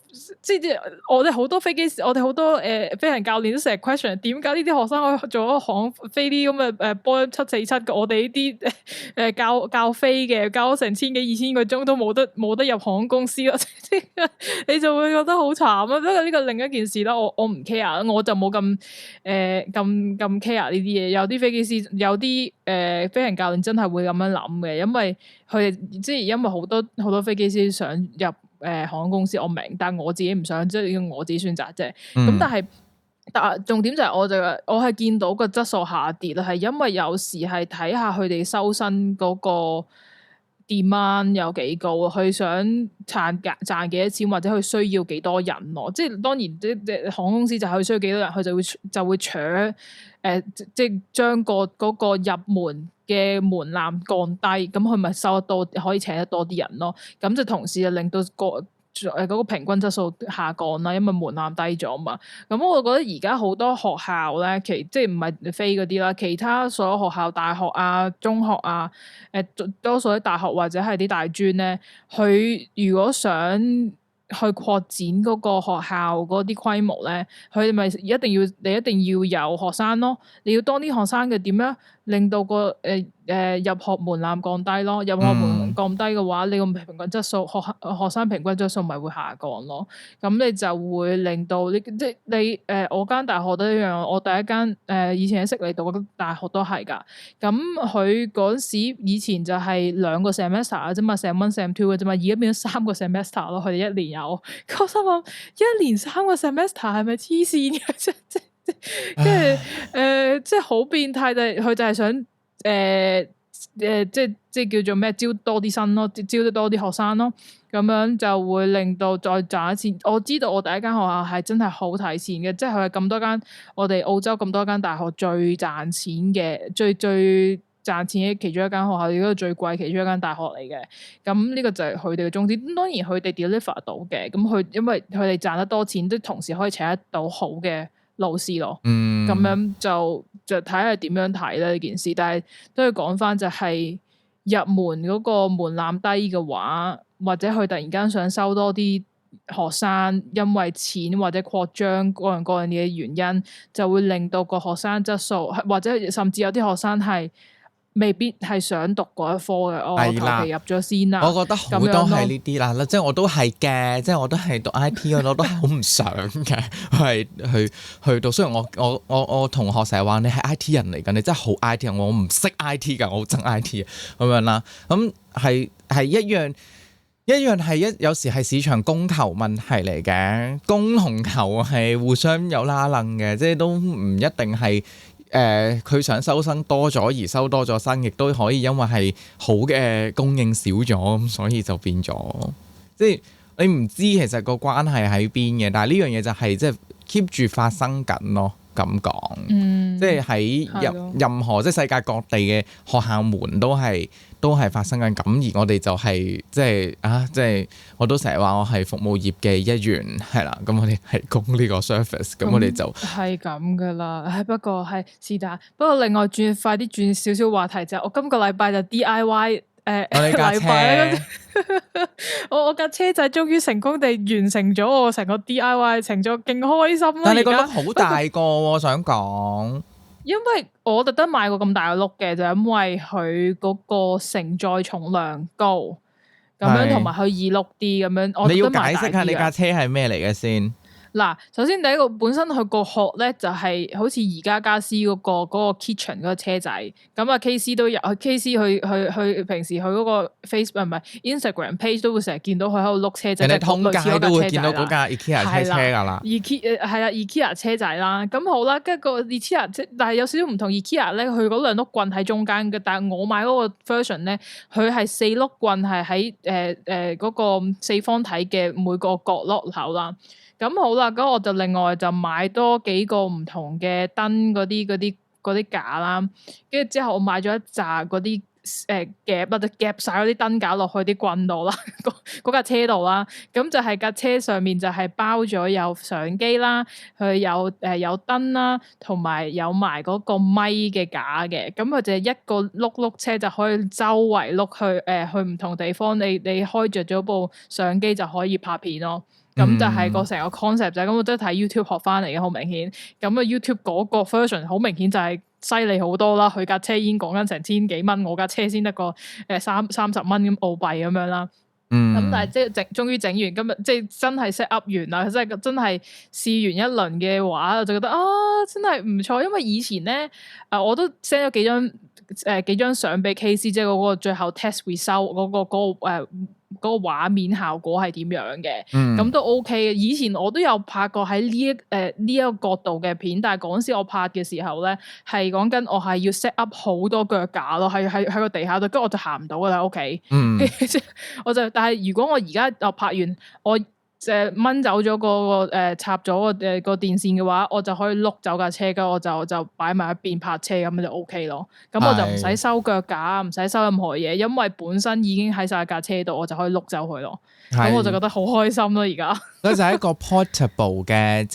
即係我哋好多飛機師，我哋好多飛行教練都成日 question 點解呢啲學生可以做咗航飛啲咁嘅波音747嘅，我哋呢啲教飛嘅教咗成千幾2000個鐘都冇得入航空公司咯，你就會覺得好慘啊！不過呢個另一件事啦，我唔 care，我就冇咁 care 呢啲嘢。有啲飛機師，有啲飛行教練真係會咁樣諗嘅，因為佢哋即係因為好多飛機師想入航空公司，我明，但係我自己唔想，即係要我自己選擇啫。咁但重點就係我係見到個質素下跌啦，係因為有時係睇下佢哋收薪嗰個 demand 有幾高，佢想賺幾多錢，或者佢需要幾多人咯。即係當然，即航空公司就係佢需要幾多人，佢就會搶即係將嗰個入門嘅門檻降低，咁佢咪收得多，可以請得多啲人咯。咁就同時就令到嗰個平均質素下降啦，因為門檻低咗嘛。咁我覺得而家好多學校咧，即係唔係飛嗰啲啦，其他所有學校、大學啊、中學啊，多數啲大學或者係啲大專咧，佢如果想去擴展嗰個學校嗰啲規模咧，佢咪你一定要有學生咯，你要多啲學生嘅點樣令到個入學門檻降低咯，入學門檻降低嘅話，你個平均質素學生平均質素咪會下降咯，咁你就會令到我間大學都一樣，我第一間以前喺悉尼讀嘅大學都係㗎，咁佢嗰時以前就係2個 semester 嘅啫嘛，Sem 1 Sem 2嘅啫嘛，而家變咗3個 semester 咯，佢哋1年有，我心諗1年3個 semester 係咪黐線嘅？跟住即係好變態，佢就係想即係叫做咩？招多啲生咯，招得多啲學生咯，咁樣就會令到再賺錢。我知道我第一間學校係真係好睇錢嘅，即係佢係咁多間我哋澳洲咁多間大學最賺錢嘅，最賺錢嘅其中一間學校，亦都係最貴其中一間大學嚟嘅。咁呢個就係佢哋嘅宗旨。咁當然佢哋 deliver 到嘅，咁因為佢哋賺得多錢，都同時可以請得到好嘅老師咯，咁樣就睇下點樣睇咧呢件事，但係都要講翻就係入門嗰個門檻低嘅話，或者佢突然間想收多啲學生，因為錢或者擴張各樣嘅原因，就會令到個學生質素，或者甚至有啲學生係未必係想讀嗰一科嘅，我求其入咗先啦。我覺得好多係呢啲啦，即係我都係嘅，即係我都係讀 IT 我都係好唔想嘅，係去到。雖然我同學成日話你係 IT 人嚟㗎，你真係好 IT 人，我唔識 IT 㗎，我好憎 IT 咁樣啦。咁係一樣係有時係市場供求問題嚟嘅，供同求係互相有拉楞嘅，即係都唔一定係。佢想收生多咗而收多咗生，亦都可以因為係好嘅供應少咗，咁所以就變咗。即係你唔知其實個關係喺邊嘅，但係呢樣嘢就係即係 keep 住發生緊咯。咁講，即係喺任何即係世界各地嘅學校門都係發生緊咁，而我哋就係即係我都成日話我係服務業嘅一員，係啦，咁我哋係供呢個 service，咁我哋就係咁噶啦。不過係是但，不過另外快啲轉少少話題就係我今個禮拜就 DIY。禮拜我架車仔終於成功地完成咗我成個 DIY 程序，勁開心咯！但係你覺得好大個，我想講，因為我特登買過咁大個轆嘅，就因為佢嗰個承載重量高，咁樣同埋佢易碌啲咁樣。你要解釋下你架車係咩嚟嘅先？嗱，首先第一個本身佢個殼咧就係好似宜家家私嗰個 kitchen 嗰個車仔，咁啊 KC 都有，KC 去平時去嗰個 Facebook 唔係 Instagram page 都會成日見到佢喺度碌車仔，人哋通街都會見到嗰架 IKEA 車㗎啦。IKEA 車仔啦，咁好啦，跟住個 IKEA 但係有少少唔同 IKEA 咧，佢嗰兩碌棍喺中間嘅，但係我買嗰個 version 咧，佢係四碌棍係喺嗰個四方體嘅每個角落頭啦。咁好啦，咁我就另外就買多幾個唔同嘅燈嗰啲架啦，跟住之後我買咗一紮嗰啲夾啦，就夾晒嗰啲燈架落去啲棍度啦，嗰架車度啦，咁就係架車上面就係包咗有相機啦，佢有燈啦，同埋有埋嗰個咪嘅架嘅，咁佢就係一個碌車就可以周圍碌去唔同地方，你開着咗部相機就可以拍片咯。咁就係個成個 concept 就係咁，我都係睇 YouTube 學翻嚟嘅，好明顯。咁啊 YouTube 嗰個 version 好明顯就係犀利好多啦。佢架車已經講緊成千幾蚊，我架車先得個30蚊咁澳幣咁樣啦。咁但係即係終於整完，今日即係真係 set up 完啦，真係試完一輪嘅話，我就覺得真係唔錯。因為以前咧我都 send 咗幾張相俾 KC，即係嗰個最後 test result 嗰個畫面效果係點樣嘅，咁都 OK 嘅。以前我都有拍過喺呢一個角度嘅片，但係嗰時我拍嘅時候咧，係講緊我係要 set up 好多腳架咯，喺個地下度，跟住我就行唔到啦喺屋企。但係如果我而家拍完我掹走咗插咗個電線嘅話，我就可以碌走架車，咁我就擺埋一邊泊車，咁就 OK 咯。咁我就唔使收腳架，唔使收任何嘢，因為本身已經喺晒架車度，我就可以碌走佢咯。咁我就覺得好開心咯，而家。所以就係一個 portable 嘅，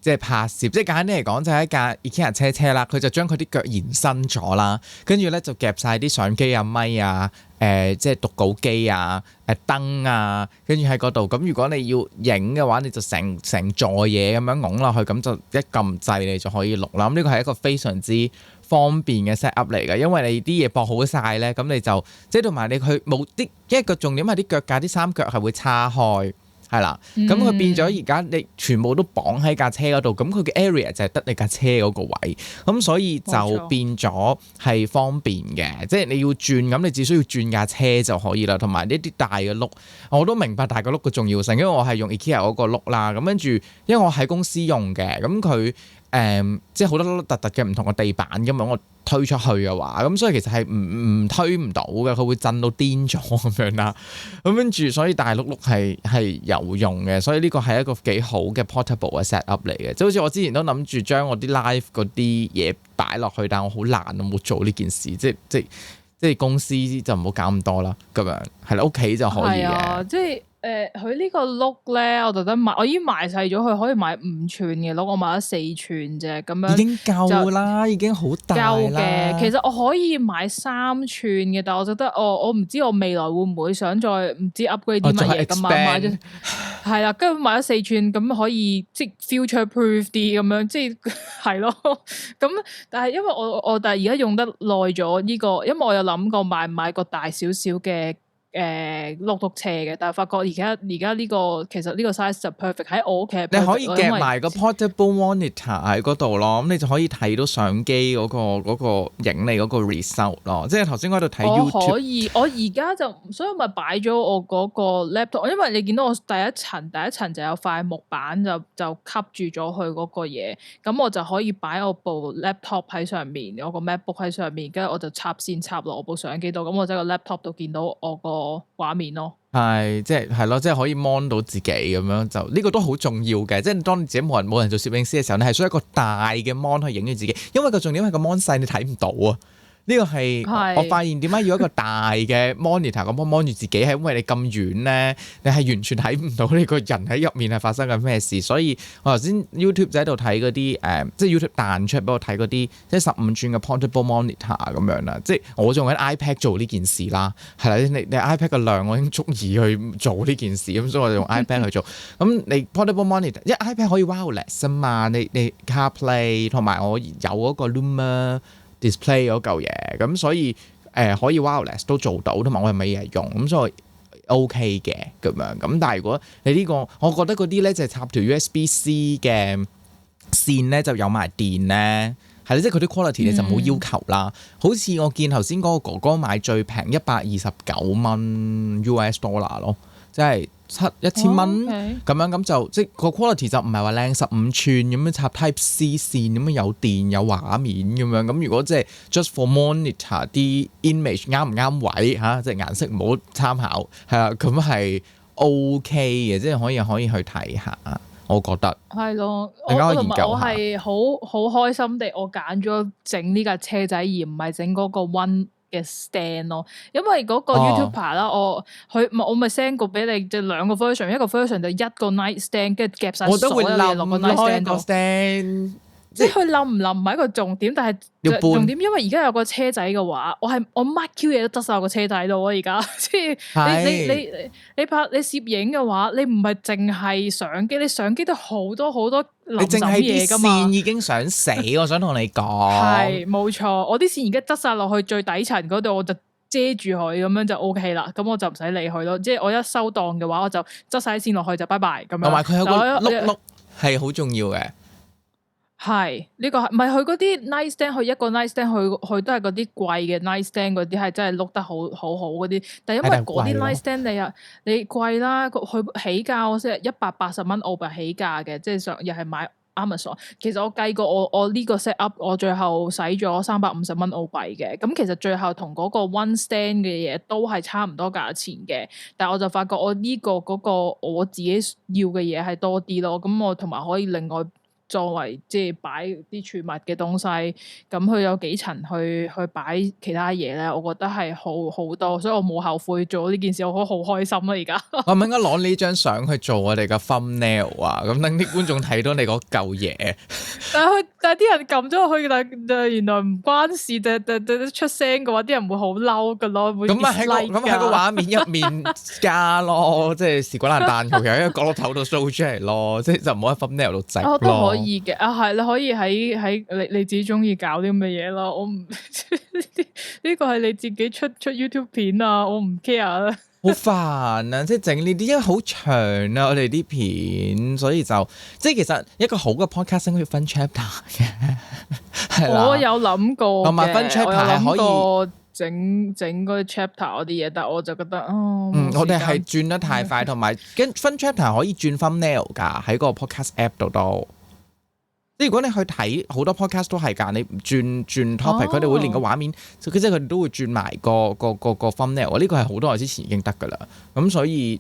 即係拍攝，即係簡單啲嚟講，就係一架 IKEA 車啦。佢就將佢啲腳延伸咗啦，跟住咧就夾晒啲相機啊、咪啊、即係讀稿機啊、燈啊，跟住喺嗰度。咁如果你要影嘅話，你就成座嘢咁樣拱落去，咁就一撳掣你就可以錄啦。咁呢個係一個非常之方便嘅 set up 嚟嘅，因為你啲嘢駁好晒咧，咁你就即係同埋你佢冇啲一個重點係啲腳架啲三腳係會叉開。係啦，咁佢變咗而家你全部都綁喺架車嗰度，咁佢嘅 area 就係得你架車嗰個位，咁所以就變咗係方便嘅，即係你要轉咁，你只需要轉架車就可以啦。同埋呢啲大嘅轆，我都明白大個轆嘅重要性，因為我係用 IKEA 嗰個轆啦，咁跟住因為我喺公司用嘅，咁佢即係好多凹凹凸凸嘅唔同嘅地板咁樣，我推出去嘅話，咁所以其實係唔推唔到嘅，佢會震到癲咗咁樣啦。咁跟住，所以大碌碌係有用嘅，所以呢個係一個幾好嘅 portable 嘅 set up 嚟嘅。即係好似我之前都諗住將我啲 live 嗰啲嘢擺落去，但我好懶，我冇做呢件事。即係公司就唔好搞咁多啦，咁樣係啦，屋企就可以嘅。即係。佢呢個碌咧，我特登買，我已經買細咗，佢可以買5寸嘅碌，我買咗4寸啫，咁樣已經夠啦，已經好大啦。夠嘅，其實我可以買3寸嘅，但係我覺得我唔知我未來會唔會想再唔知 upgrade 啲乜嘢咁買咗，係啦，跟住買咗4寸，咁可以即係 future proof 啲咁樣，即係係咯。咁但係因為我但係而家用得耐咗呢個，因為我有諗過買唔買個大少少嘅。碌車嘅，但係發覺而家呢個其實呢個 size 就 perfect 喺我屋企。你可以夾埋個 portable monitor 喺嗰度咯，咁你就可以睇到相機嗰個影你嗰個 result 咯。即係頭先我喺度睇 YouTube。我可以，我而家就所以咪擺咗我嗰個 laptop，因為你見到我第一層就有塊木板就吸住咗佢嗰個嘢，咁我就可以擺我部 laptop 喺上面，我個 MacBook 喺上面，跟住我就插線插落我部相機度，咁我喺個 laptop 度見到我個畫面咯，係係咯，即係可以 mon 到自己咁樣，就呢個都好重要嘅。即係當你自己冇人做攝影師嘅時候，你係需要一個大嘅 mon 去影住自己，因為個重點係個 mon 細，你睇唔到啊。呢個係我發現點解要一個大嘅 monitor 咁 mon 住自己，係因為你咁遠咧，你係完全睇唔到你個人喺入面係發生緊咩事。所以我頭先 YouTube 就喺度睇嗰啲即係 YouTube 彈出嚟俾我睇嗰啲即係15寸嘅 portable monitor 咁樣啦。即係我仲喺 iPad 做呢件事啦，係啦，你 iPad 嘅量我已經足以去做呢件事，咁所以我就用 iPad 去做。咁你 portable monitor，因為 iPad 可以 wireless 啊嘛，你 CarPlay 同埋我有嗰個 Luma Display 嗰嚿嘢，咁所以可以 wireless 都做到，同埋我係咪日用，咁所以 OK 嘅咁樣。咁但係如果你呢個，我覺得嗰啲咧就係插條 USB-C 嘅線咧就有埋電咧。係啦，即係佢啲 quality 你就冇要求啦。好似我見頭先嗰個哥哥買最平129蚊 US dollar 咯，即係1000蚊咁樣，咁就即係個 quality 就唔係話靚15寸咁樣插 Type C 線咁樣有電有畫面咁樣。咁如果即係 just for monitor 啲 image 啱唔啱位嚇，即係顏色唔好參考係啦，咁係 OK 嘅，即係可以去睇下。我覺得係咯，大家可以同埋我研究下。係好開心地，我揀咗整呢架車仔，而唔係整嗰個 One 嘅 stand 咯。因為嗰個 YouTuber 啦，我咪 send 過俾你，就兩個 version， 一個 version 就一個 night stand， 跟住夾晒所有嘢落個 night stand 度。即係佢冧唔冧唔係一個重點，但係重點，因為而家有個車仔嘅話，我乜 Q 嘢都執晒個車仔度啊！而家即係你拍你攝影嘅話，你唔係淨係相機，你相機都好多你淨係啲線已經想死，我想同你講。係冇錯，我啲線而家執晒落去最底層嗰度，我就遮住佢咁樣就 OK 啦。咁我就唔使理佢咯。即係我一收檔嘅話，我就執晒啲線落去就拜拜咁樣。同埋佢有個碌係好重要嘅。係呢個係唔係佢嗰啲 night stand？佢一個 night stand，佢都係嗰啲貴嘅 night stand，嗰啲係真係碌得好嗰啲。但係因為嗰啲 night stand 你貴啦，佢起價即係180蚊澳幣起價嘅，即係又係買 Amazon。其實我計過我呢個 set up，我最後使咗350蚊澳幣嘅。咁其實最後同嗰個 one stand 嘅嘢都係差唔多價錢嘅。但係我就發覺我呢個嗰個我自己要嘅嘢係多啲咯。咁我同埋可以另外作為即係擺啲儲物嘅東西，咁佢有幾層去擺其他嘢咧，我覺得係好多，所以我冇後悔做呢件事，我好開心啦而家。我咪應該攞呢張相去做我哋嘅 thumbnail 啊，咁等啲觀眾睇到你嗰嚿嘢。但係啲人撳咗落去，但原來唔關事，就出聲嘅話，啲人會好嬲噶咯，會 dislike 㗎。咁喺個畫面入面加咯，即係時滾爛蛋，求其喺個角落頭度 show 出嚟咯，即係就唔好喺 thumbnail 度整咯。都可以嘅，係你可以喺你自己中意搞啲咁嘅嘢咯。我唔呢個係你自己出 YouTube 片啊，我唔 care 啦。好煩啊！即係整呢啲，因為好長啊，我哋啲片，所以就即係其實一個好嘅 podcast 應該要分 chapter 嘅，係啦。我有諗過同埋分 chapter 係可以整嗰啲 chapter 嗰啲嘢，但係我就覺得我哋係轉得太快，同埋跟分 chapter 可以轉 thumbnail 㗎，喺個 podcast app 度都。即係如果你去睇好多 podcast 都係㗎，你轉 topic，佢哋會連個畫面，即係佢哋都會轉埋個 thumbnail。呢個係好多年之前已經得㗎啦。咁所以，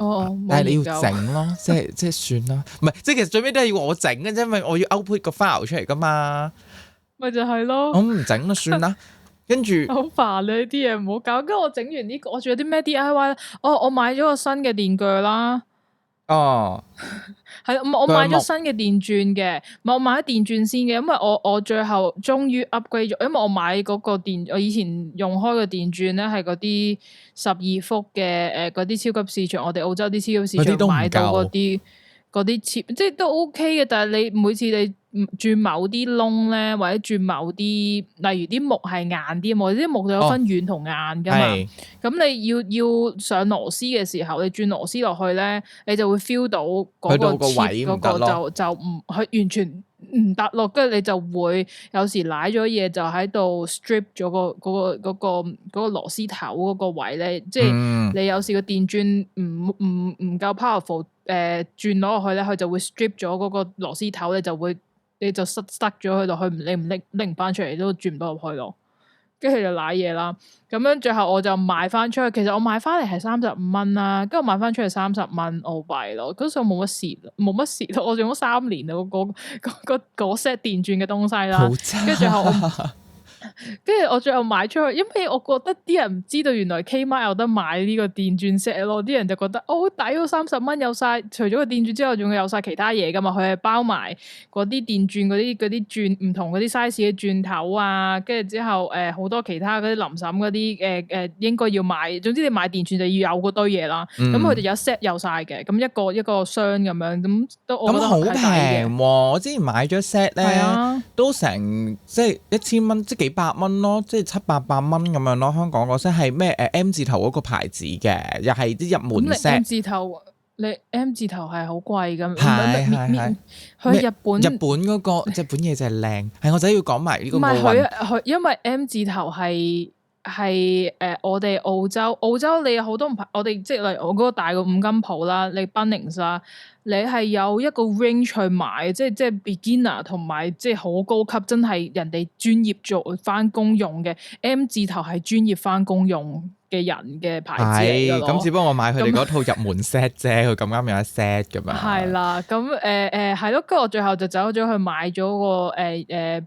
但係你要整咯，即係算啦。唔係，即係其實最尾都係要我整嘅啫，因為我要 output 個 file 出嚟㗎嘛。咪就係咯。我唔整啦，算啦。跟住好煩啊！呢啲嘢唔好搞。跟住我整完呢個，我仲有啲咩 DIY 咧？我買咗個新嘅電鋸啦。哦，係我買咗新嘅電鑽嘅，我買咗電鑽先嘅，因為我最後終於 upgrade 咗，因為我買嗰個我以前用開嘅電鑽咧係嗰啲12伏嘅嗰啲超級市場，我哋澳洲啲超級市場買到嗰啲即係都 OK 嘅，但係你每次你轉某啲窿咧，或者轉某啲，例如啲木係硬啲，或者啲木就有分軟同硬噶嘛。咁你要上螺絲嘅時候，你轉螺絲落去咧，你就會 feel 到嗰個位嗰個就唔佢完全唔得咯，跟住你就會有時舐咗嘢就喺度 strip 咗嗰個螺絲頭嗰個位咧，即係你有時個電鑽唔夠 powerful，轉落去咧，佢就會 strip 咗嗰個螺絲頭，你就塞咗佢落去，你唔拎唔翻出嚟都轉唔到入去咯。跟住就瀨嘢啦，咁樣最後我就賣翻出去。其實我買翻嚟係35蚊啦，跟住賣翻出去30蚊澳幣咯。嗰時候冇乜蝕咯。我用咗3年啦，嗰 set 電鑽嘅東西啦，跟住最後我最後賣出去，因為我覺得啲人唔知道原來 Kmart 有得買呢個電鑽 set 咯，啲人就覺得好抵咯，30蚊有晒，除咗個電鑽之外，仲有晒其他嘢噶嘛，佢係包埋嗰啲電鑽嗰啲鑽唔同嗰啲 size 嘅鑽頭啊，跟住之後好多其他嗰啲林沈嗰啲應該要買，總之你買電鑽就要有嗰堆嘢啦。咁佢哋有 set 有晒嘅，咁一個箱咁樣，咁都我覺得好平喎。我之前買咗 set 咧，都成即係1000蚊，即係幾百蚊咯，即係700-800蚊咁樣咯。香港嗰 set 係咩M 字頭嗰個牌子嘅，又係啲入門 set。M 字頭，你 M 字頭係好貴㗎，係去日本嗰個日本嘢就係靚，係我仔要講埋呢個奧運。唔係佢，因為 M 字頭係我哋澳洲你有好多唔我哋即係例如我嗰個大個五金鋪啦，你 Bunnings 啦。你係有一個 range 去買，即係 beginner 同埋即係好高級，真係人哋專業做翻工用嘅 M 字頭係專業翻工用嘅人嘅牌子嚟㗎咯。咁只不過我買佢哋嗰套入門 set 啫，佢咁啱有一 set 咁樣。係啦，咁係咯，跟住我最後就走咗去買咗個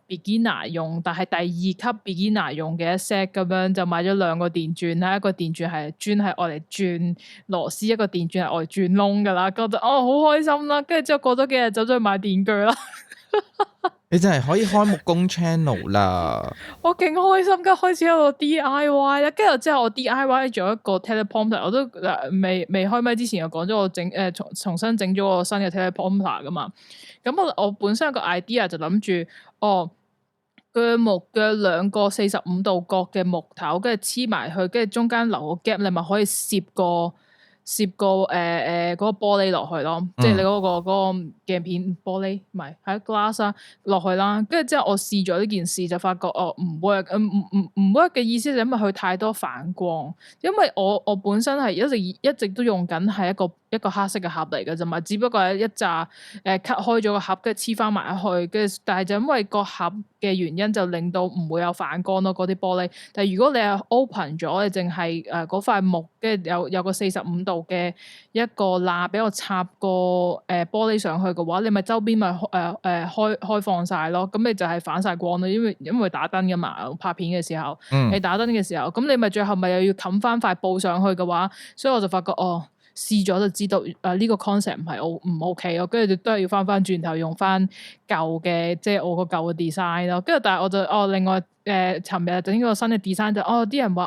beginner 用，但係第二級 beginner 用嘅一 set 咁樣，就買咗兩個電鑽啦，一個電鑽係專係愛嚟轉螺絲，一個電鑽係愛嚟轉窿㗎啦，覺得好開心啦，跟住之後過咗幾日走咗去買電鋸啦。你真係可以開木工 channel 啦！我勁開心，跟住開始喺度 DIY 啦，跟住之後我 DIY 咗一個 teleprompter， 我都未開咪之前又講咗我重新整咗個新嘅 teleprompter 噶嘛。咁我本身有個 idea 就諗住鋸木嘅兩個45度角嘅木頭，跟住黐埋去，跟住中間留個 gap，你咪可以攝個嗰個玻璃落去咯，即係你嗰個鏡片玻璃，唔係喺 glass 啊落去啦。跟住之後我試咗呢件事就發覺唔 work， 唔 work 嘅意思就因為佢太多反光，因為我本身係一直都用緊係一個黑色嘅盒嚟嘅啫嘛，只不過係一紮cut 開咗個盒，跟住黐翻埋去，跟住但係就因為個盒嘅原因就令到唔會有反光咯，嗰啲玻璃。但係如果你係 open 咗，你淨係嗰塊木，跟住有個45度嘅一個罅俾我插個玻璃上去嘅話，你咪周邊咪開放晒咯，咁你就係反晒光咯，因為打燈噶嘛，拍片嘅時候，你打燈嘅時候，咁你咪最後咪又要冚翻塊布上去嘅話，所以我就發覺試咗就知道呢個 concept 唔 OK 咯，跟住都係要翻轉頭用翻舊嘅，即係我個舊嘅 design 咯，跟住但係我就另外尋日整個新嘅 design 就啲人話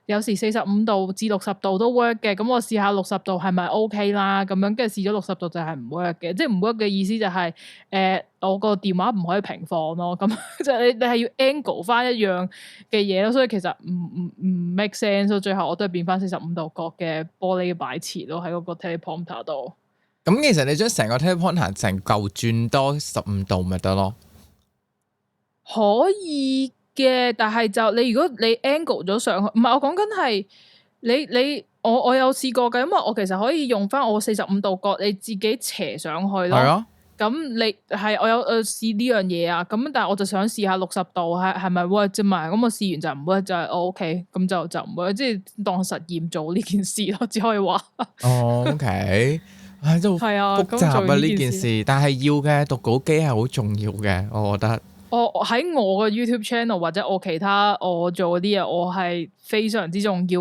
有時45度至60度都 work 嘅，咁我試下60度係咪 OK 啦，咁樣跟住試咗60度就係唔 work 嘅，即係唔 work 嘅意思就係我個電話唔可以平放咯，咁即係你係要 angle 翻一樣嘅嘢咯，所以其實唔 make sense，所以最後我都係變翻45度角嘅玻璃擺設咯喺嗰個 teleprompter 度。咁其實你將成個 teleprompter 成嚿轉多15度咪得咯？可以嘅，但係就你如果你 angle 咗上去，唔係我講緊係我有試過嘅，因為我其實可以用翻我45度角，你自己斜上去咯。係啊。咁你係我有試呢樣嘢啊，咁但係我就想試下60度係咪 work 啫嘛，咁我試完就唔 work 就係OK，咁就唔 work，即係當實驗做呢件事咯，只可以話。OK，真係好複雜啊呢件事，但係要嘅讀稿機係好重要嘅，我覺得。我喺我嘅 YouTube channel 或者我其他我做嗰啲嘢，我係非常之重要。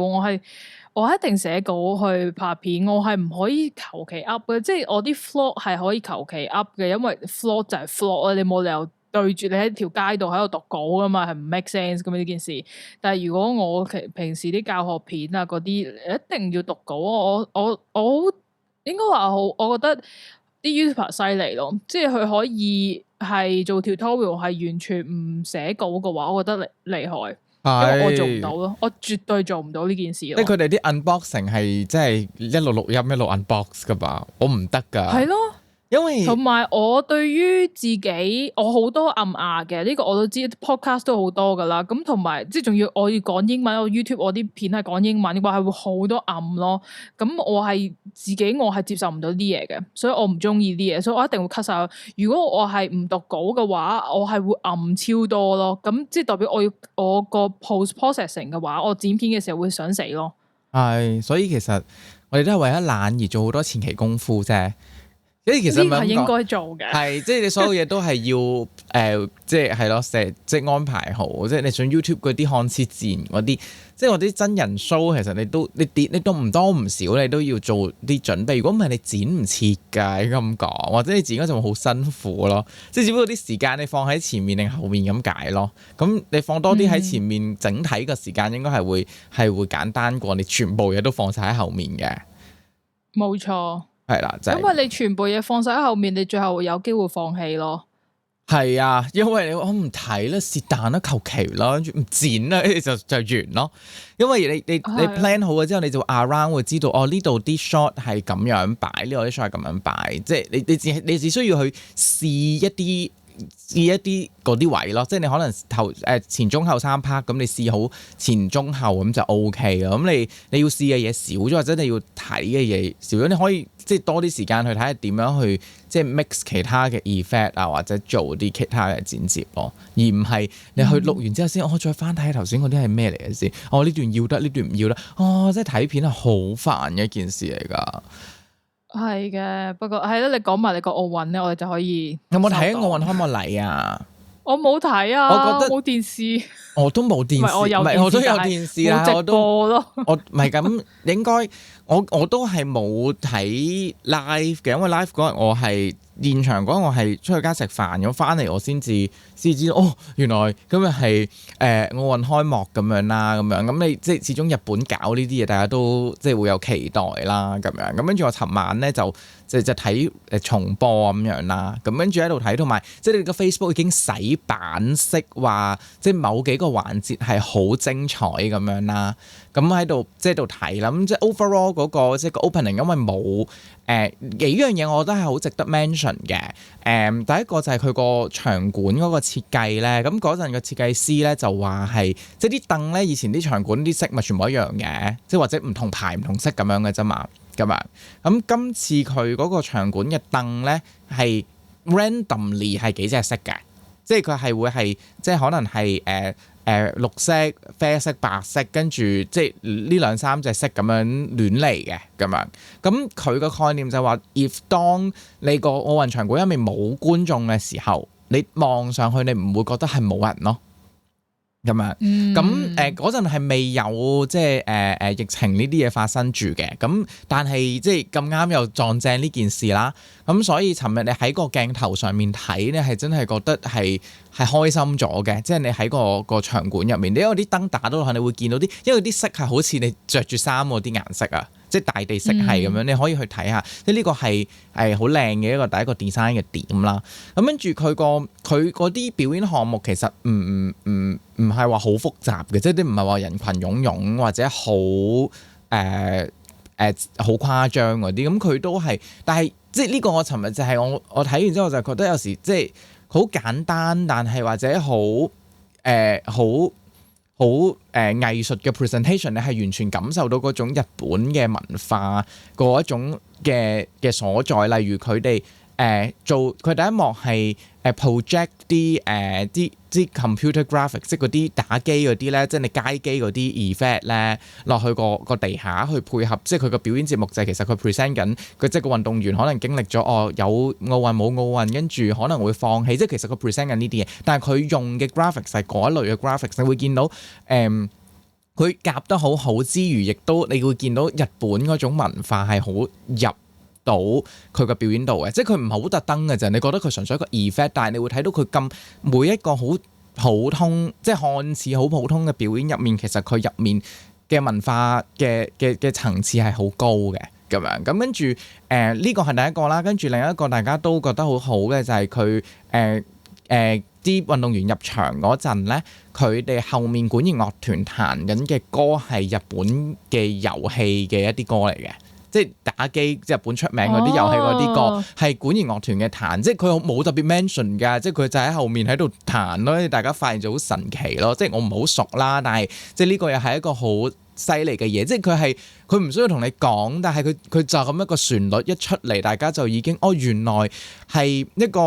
我一定寫稿去拍片，我係唔可以求其 up 嘅，即係我啲 vlog 係可以求其 up 嘅，因為 vlog 就係 vlog 啊，你冇理由對住你喺條街度喺度讀稿噶嘛，係唔 make sense 噶嘛呢件事。但係如果我平時啲教學片啊嗰啲，一定要讀稿。我應該話我覺得啲 YouTuber 犀利咯，即係佢可以係做 tutorial 係完全唔寫稿嘅話，我覺得厲害。因為我做唔到咯，我絕對做唔到呢件事咯。即係佢哋啲 unboxing 係即係一路錄音一路 unbox 噶嘛，我唔得噶。係咯，因為同埋我對於自己，我好多暗啞嘅，呢個我都知 podcast 都好多噶啦。咁同埋即係仲要我要講英文，我 YouTube 我啲片係講英文嘅話係會好多暗咯。咁我係自己我係接受唔到啲嘢嘅，所以我唔中意啲嘢，所以我一定會 cut 晒。如果我係唔讀稿嘅話，我係會暗超多咯。咁即係代表我個 post processing 嘅話，我剪片嘅時候會想死咯。係，所以其實我哋都係為咗懶而做好多前期功夫啫。因為其實係應該做嘅，係即係你所有嘢都係要即係咯，即係安排好。即係你上 YouTube 嗰啲看似自然嗰啲，即係我啲真人 show，其實你都唔多唔少，你都要做啲準備。如果唔係你剪唔切㗎，咁講，或者你剪嗰陣會好辛苦咯。即係只不過啲時間你放喺前面定後面咁解咯。咁你放多啲喺前面，整體嘅時間應該係會簡單過你全部嘢都放晒喺後面嘅。冇錯。係啦，因為你全部嘢放晒喺後面，你最後有機會放棄咯。係啊，因為我唔睇啦，是但啦，求其啦，跟住唔剪啦，跟住就完咯。因為你 plan 好咗之後，你就 around 會知道哦，呢度啲 shot 係咁樣擺，呢度啲 shot 係咁樣擺，即係你只需要去試一啲嗰啲位咯，即係你可能前中後3 part 咁，你試好前中後咁就 OK 嘅。咁你要試嘅嘢少咗，或者你要睇嘅嘢少咗，你可以即係多啲時間去睇下點樣去即係 mix 其他嘅 effect 啊，或者做啲其他嘅剪接咯，而唔係你去錄完之後先，我再翻睇下頭先嗰啲係咩嚟嘅先。哦，呢段要得，呢段唔要得。哦，即係睇片係好煩嘅一件事嚟㗎。係嘅，不過係咯，你講埋你個奧運咧，我哋就可以。有冇睇奧運開幕禮啊？我冇睇啊，我覺得冇電視，我都冇電視，唔係我都有電視啦，我都我唔係咁應該，我都係冇睇 live 嘅，因為 live 嗰日我係現場嗰日我係出去街食飯咁翻嚟，我先知道哦，原來今日係奧運開幕咁樣啦，咁你即係始終日本搞呢啲嘢，大家都即係會有期待啦，咁樣咁跟住我尋晚咧就睇重播咁樣啦，咁跟住喺度睇，同埋即係你個 Facebook 已經洗版式話，即係某幾個環節係好精彩咁樣啦，咁喺度即係度睇啦，咁即係 overall 嗰個即係個 opening，因為冇幾樣嘢，我覺得係好值得 mention 嘅。第一個就係佢個場館嗰個設計咧，咁嗰陣個設計師咧就話係即係啲凳咧，以前啲場館啲色咪全部一樣嘅，即係或者唔同排唔同色咁樣嘅啫嘛。咁今次佢嗰個場館嘅凳咧係 randomly 係幾隻色嘅，即係佢係會係即係可能係綠色、啡色、白色，跟住即係呢2、3隻色咁樣亂嚟嘅咁樣。咁佢個概念就係話 if 當你個奧運場館入面冇觀眾嘅時候，你望上去你唔會覺得係冇人咯。咁樣，咁嗰陣係未有即係疫情呢啲嘢發生住嘅，咁但係即係咁啱又撞正呢件事啦，咁所以尋日你喺個鏡頭上面睇咧，係真係覺得係開心咗嘅，即係你喺個場館入面，因為啲燈打到落去，你會見到啲，因為啲色係好似你着住衫嗰啲顏色啊，即係大地色係咁樣，你可以去睇下，即係呢個係好靚嘅一個第一個 design 嘅點啦。咁跟住佢嗰啲表演項目其實唔係話好複雜嘅，即係啲唔係話人群湧湧或者好好誇張嗰啲，咁佢都係，但係即係呢個我尋日就係我睇完之後就覺得有時即係好簡單，但係或者好藝術嘅 presentation， 你係完全感受到嗰種日本嘅文化嗰一種嘅所在，例如佢哋做佢第一幕係project 啲 computer graphics， 即係嗰啲打機嗰啲咧，即係你街機嗰啲 effect 咧落去個地下去配合，即係佢個表演節目就係其實佢 present 緊佢即係個運動員可能經歷咗有奧運冇奧運，跟住可能會放棄，即係其實佢 present 緊呢啲嘢，但係佢用嘅 graphics 係嗰一類嘅 graphics，你會見到佢夾得好好之餘，亦都你會見到日本嗰種文化係好入到佢個表演度嘅，即係佢唔係好特登嘅啫。你覺得佢純粹一個 effect， 但係你會睇到佢咁每一個好普通，即係看似好普通嘅表演入面，其實佢入面嘅文化嘅層次係好高嘅咁樣。咁跟住呢個係第一個啦，跟住另一個大家都覺得好好嘅就係佢啲運動員入場嗰陣咧，佢哋後面管弦樂團彈緊嘅歌係日本嘅遊戲嘅一啲歌嚟嘅。即係打機，日本出名嗰啲遊戲嗰啲歌係管弦樂團嘅彈，即係佢冇特別 mention 㗎，即係佢就喺後面喺度彈咯，大家發現就好神奇咯。即係我唔好熟啦，但係即係呢個又係一個好犀利嘅嘢，即係佢唔需要同你講，但係佢就咁一個旋律一出嚟，大家就已經原來係一個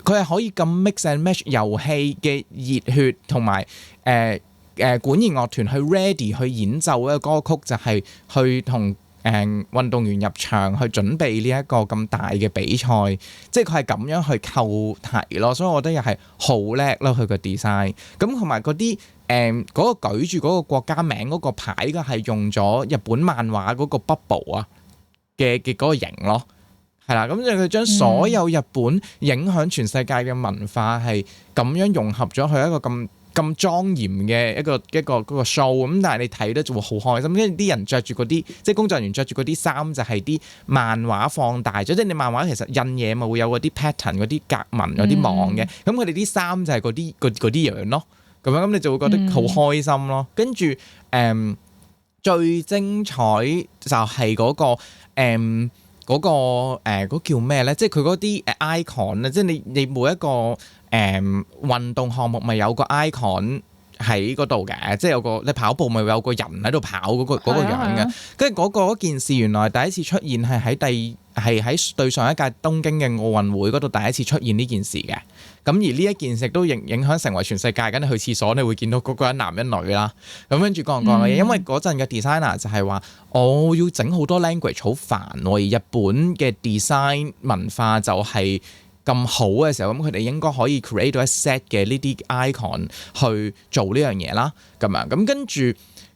佢係可以咁 mix and match 遊戲嘅熱血同埋管弦樂團去 ready 去演奏一個歌曲，就係去同運動員入場去準備呢一個咁大嘅比賽，即係佢係咁樣去扣題咯，所以我覺得又係好叻咯佢個 design。咁同埋嗰啲嗰個舉住嗰個國家名嗰個牌嘅係用咗日本漫畫嗰個 bubble 啊嘅嗰個型咯，係啦，咁就佢將所有日本影響全世界嘅文化係咁樣融合咗去一個咁咁莊嚴嘅一個嗰個 show 咁，但係你睇得就會好開心，因為啲人着住嗰啲即係工作人員着住嗰啲衫就係啲漫畫放大咗，即係你漫畫其實印嘢咪會有嗰啲 pattern 嗰啲格紋嗰啲網嘅，咁佢哋啲衫就係嗰啲樣咯，咁樣咁你就會覺得好開心咯。跟住最精彩就係嗰個嗰叫咩咧？即係佢嗰啲icon 咧，即係你每一個運動項目咪有個 icon 喺嗰度嘅，即係有個你跑步咪有個人喺度跑嗰個樣嘅。跟住嗰件事原來第一次出現係喺對上一屆東京嘅奧運會嗰度第一次出現呢件事嘅。咁而呢一件事都影響成為全世界，咁你去廁所你會見到嗰個一男一女啦。咁跟住講嘅嘢，因為嗰陣嘅 designer 就係話我要整好多 language 好煩喎，而日本嘅 design 文化就係咁好嘅時候，咁佢哋應該可以 create 到一 set 嘅呢啲 icon 去做呢樣嘢啦。咁樣咁跟住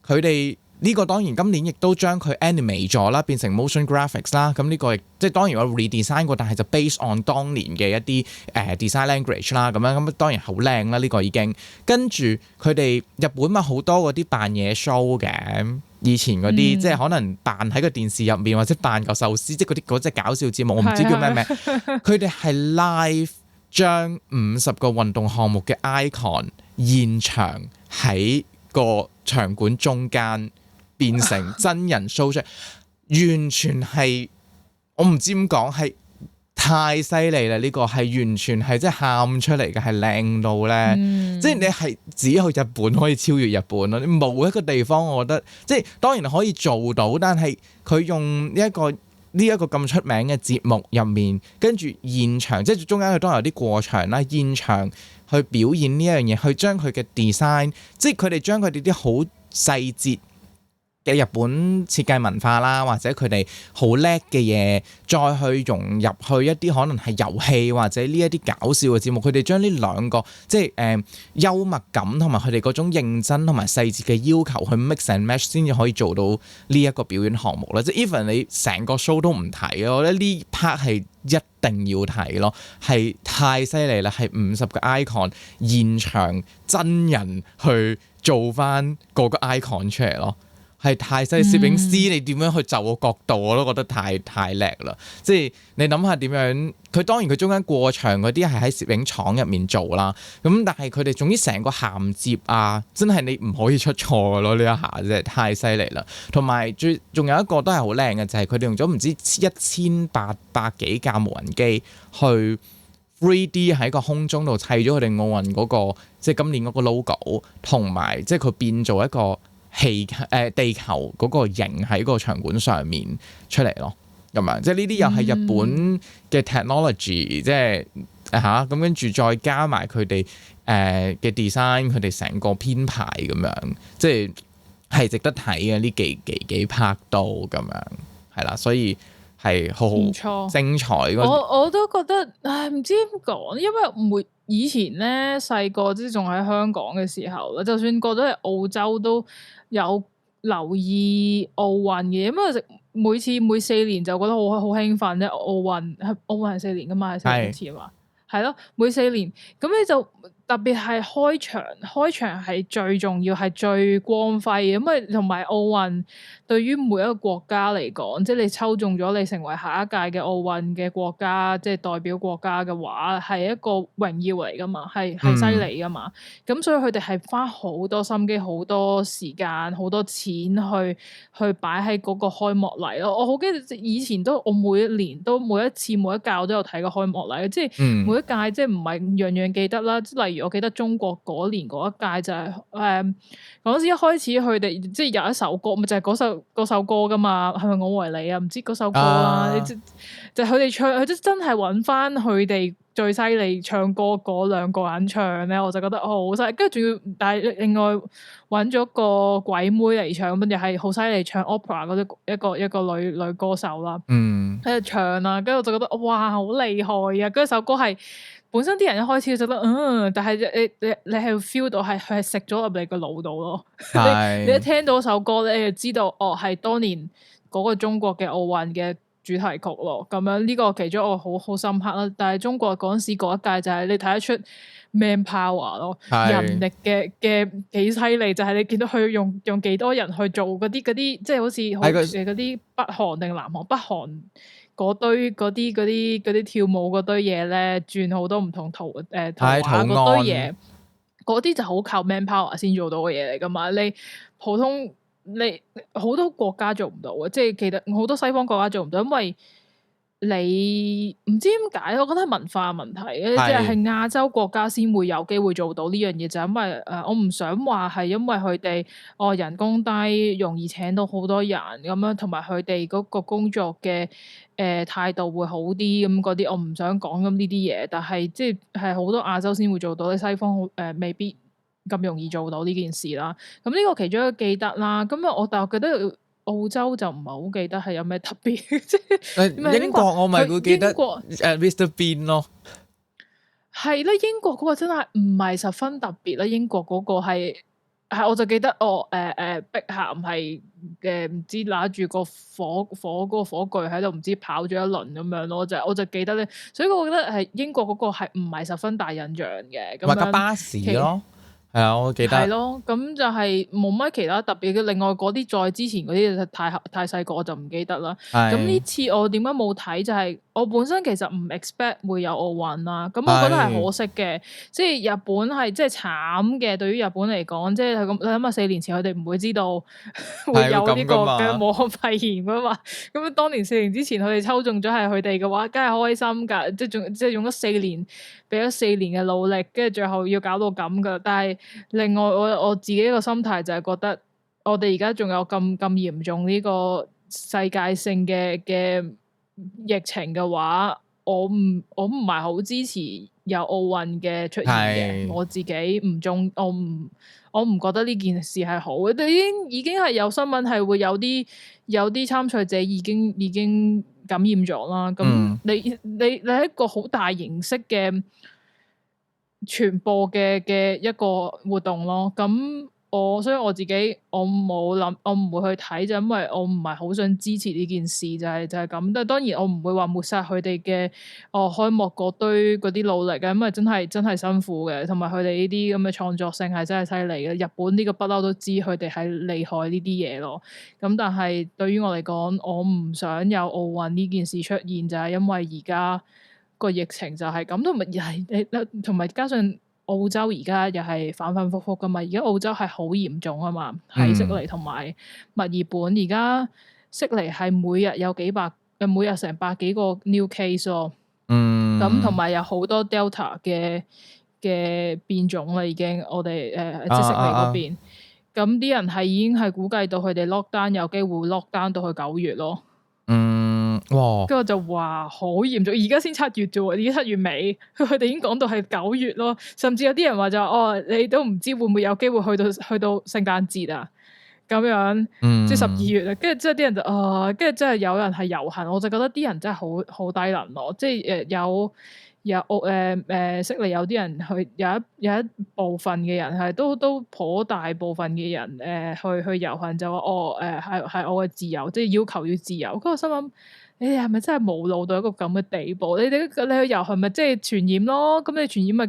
佢哋。呢個當然今年亦都將佢 animate 咗啦，變成 motion graphics 啦。咁呢個亦即係當然我 redesign 過，但係就 based on 當年嘅一啲design language 啦。咁當然好靚啦，呢個已經。跟住佢哋日本咪好多嗰啲扮嘢 show 嘅，以前嗰啲即係可能扮喺個電視入面或者扮個壽司，即係嗰隻搞笑節目，我唔知叫咩名。佢哋係 live 將50個運動項目嘅 icon 現場喺個場館中間。變成真人 show 出嚟，完全係我唔知點講，係太犀利啦！呢個係完全係即係喊出嚟嘅，係靚到咧，即係你係只有日本可以超越日本咯。你冇一個地方，我覺得即係當然可以做到，但係佢用呢一個咁出名嘅節目入面，跟住現場即係中間佢都有啲過場啦，現場去表演呢一樣嘢，去將佢嘅 design， 即係佢哋將佢哋啲好細節嘅日本設計文化啦，或者佢哋好叻嘅嘢，再去融入去一啲可能係遊戲或者呢一啲搞笑嘅節目，佢哋將呢兩個即係幽默感同埋佢哋嗰種認真同埋細節嘅要求去 mix and match 先至可以做到呢一個表演項目啦。即係 even 你成個 show 都唔睇咯，我覺得呢 part 係一定要睇咯，係太犀利啦，係50個 icon 現場真人去做翻個 icon 出嚟咯。係太犀利，攝影師你點樣去就個角度我都覺得太叻啦！即係你諗下點樣，佢當然佢中間過場嗰啲係喺攝影廠入面做啦，咁但係佢哋總之成個銜接啊，真係你唔可以出錯嘅咯，呢一下真係太犀利啦！同埋仲有一個都係好靚嘅，就係佢哋用咗唔知1800幾架無人機去 3D 喺個空中度砌咗佢哋奧運嗰個即係今年嗰個 logo， 同埋即係佢變做一個地球嗰個形喺個場館上面出嚟咯，咁樣即係呢啲又係日本嘅 technology，即係咁跟住再加埋佢哋嘅 design， 佢哋成個編排咁樣，即係值得睇嘅呢幾拍到咁樣，係啦，所以係好精彩。我都覺得唔知點講，因為以前咧細個即係仲喺香港嘅時候咧，就算過咗去澳洲都有留意奧運嘅，因為每4年就覺得好興奮啫。奧運係4年噶嘛，係4年一次嘛，係咯，每4年咁你就特別係開場係最重要，係最光輝嘅，因為同埋奧運對於每一個國家嚟講，即係你抽中咗你成為下一屆嘅奧運嘅國家，即係代表國家嘅話，係一個榮耀嚟噶嘛，係犀利噶嘛。咁所以佢哋係花好多心機、好多時間、好多錢去擺喺嗰個開幕禮咯。我好記得以前我每一年都每一次每一屆我都有睇過開幕禮，即係每一屆即係唔係樣樣記得啦。例如我記得中國嗰年嗰一屆就係嗰時一開始佢哋即係有一首歌，咪就係嗰首歌噶嘛，係咪我為你啊？唔知嗰首歌啦，就佢哋唱，佢真係揾翻佢哋最犀利唱歌嗰兩個人唱咧，我就覺得好犀利。跟住仲要，但係另外揾咗個鬼妹嚟唱，咁又係好犀利唱 opera 嗰啲一個女歌手啦，喺度唱啦，跟住我就覺得哇好厲害啊！嗰首歌係。本身啲人一開始就覺得但係你係 feel 到係佢係食咗入你個腦度咯。你一聽到首歌咧，你就知道係當年嗰個中國嘅奧運嘅主題曲咯。咁樣呢個其中一個好深刻啦。但係中國嗰陣時嗰一屆就係你睇得出 man power 咯，人力嘅幾犀利，就係你見到佢用幾多人去做嗰啲，即係好似嗰啲北韓定南韓北韓。嗰啲跳舞嗰堆嘢咧，轉好多唔同圖畫嗰堆嘢，嗰啲就好靠 man power 先做到嘅嘢嚟噶嘛。你普通你好多國家做唔到嘅，即係其實好多西方國家做唔到，因為你唔知點解，我覺得係文化問題嘅，即係亞洲國家先會有機會做到呢樣嘢，就因為我唔想話係因為佢哋人工低，容易請到好多人咁樣，同埋佢哋嗰個工作嘅態度會好啲咁嗰啲，我唔想講咁呢啲嘢，但係即係好多亞洲先會做到，你西方未必咁容易做到呢件事啦。咁呢個其中一個記得啦，咁啊但係我覺得。澳洲就唔係好記得係有咩特別，即係英國我咪會記得Mr Bean 咯，係啦，英國嗰個真係唔係十分特別啦，英國嗰個係我就記得碧咸係唔知拿住個火嗰個火炬喺度唔知跑咗一輪咁樣咯，我就記得咧，所以我覺得係英國嗰個係唔係十分大印象嘅，咁樣架巴士咯。係啊，我記得。係咯，咁就係冇乜其他特別嘅。另外嗰啲再之前嗰啲就太細個，我就唔記得啦。咁呢次我點解冇睇？就係我本身其實唔 expect 會有奧運啦。咁我覺得係可惜嘅。即係日本係即係慘嘅，對於日本嚟講，即係咁你諗下4年前佢哋唔會知道會有呢個嘅武漢肺炎噶嘛。咁當年4年之前佢哋抽中咗係佢哋嘅話，梗係開心㗎。即係用咗4年，俾咗4年嘅努力，跟住最後要搞到咁㗎。但係另外我自己個心態就係覺得我哋而家仲有咁嚴重呢個世界性嘅疫情嘅話，我唔係好支持有奧運嘅出現嘅。我自己我唔覺得呢件事係好嘅。已經係有新聞係會有啲參賽者已經感染咗啦。咁你係一個好大形式嘅傳播嘅一個活動咯，咁所以我自己我唔會去睇，就因為我唔係好想支持呢件事，就係咁。但係當然我唔會話抹殺佢哋嘅開幕嗰堆嗰啲努力嘅，因為真係辛苦嘅，同埋佢哋呢啲咁嘅創作性係真係犀利嘅。日本呢個不嬲都知佢哋係厲害呢啲嘢咯。咁但係對於我嚟講，我唔想有奧運呢件事出現，就係因為而家個疫情就係咁，同埋加上澳洲而家又係反反复复噶嘛，而家澳洲係好嚴重啊嘛，喺悉尼同埋墨爾本，而家悉尼係每日有每日成百幾個 new case 咯，咁同埋有好多 Delta 嘅變種啦，已經我哋即係悉尼嗰邊，咁啲人係已經係估計到佢哋 lockdown 有機會 lockdown 到去9月咯。哇！跟住我就話好嚴重，而家先7月啫喎，而家7月尾，佢哋已經講到係9月咯，甚至有啲人話就你都唔知會唔會有機會去到聖誕節啊，咁樣，即係12月啊，跟住之後啲人就跟住真係有人係遊行，我就覺得啲人真係好低能咯，即係悉尼有啲人去有一部分嘅人係都頗大部分嘅人去遊行就話係我嘅自由，即係要求要自由。嗰個心諗你哋係咪真係冇腦到一個咁嘅地步？你去遊行咪即係傳染咯？咁你傳染咪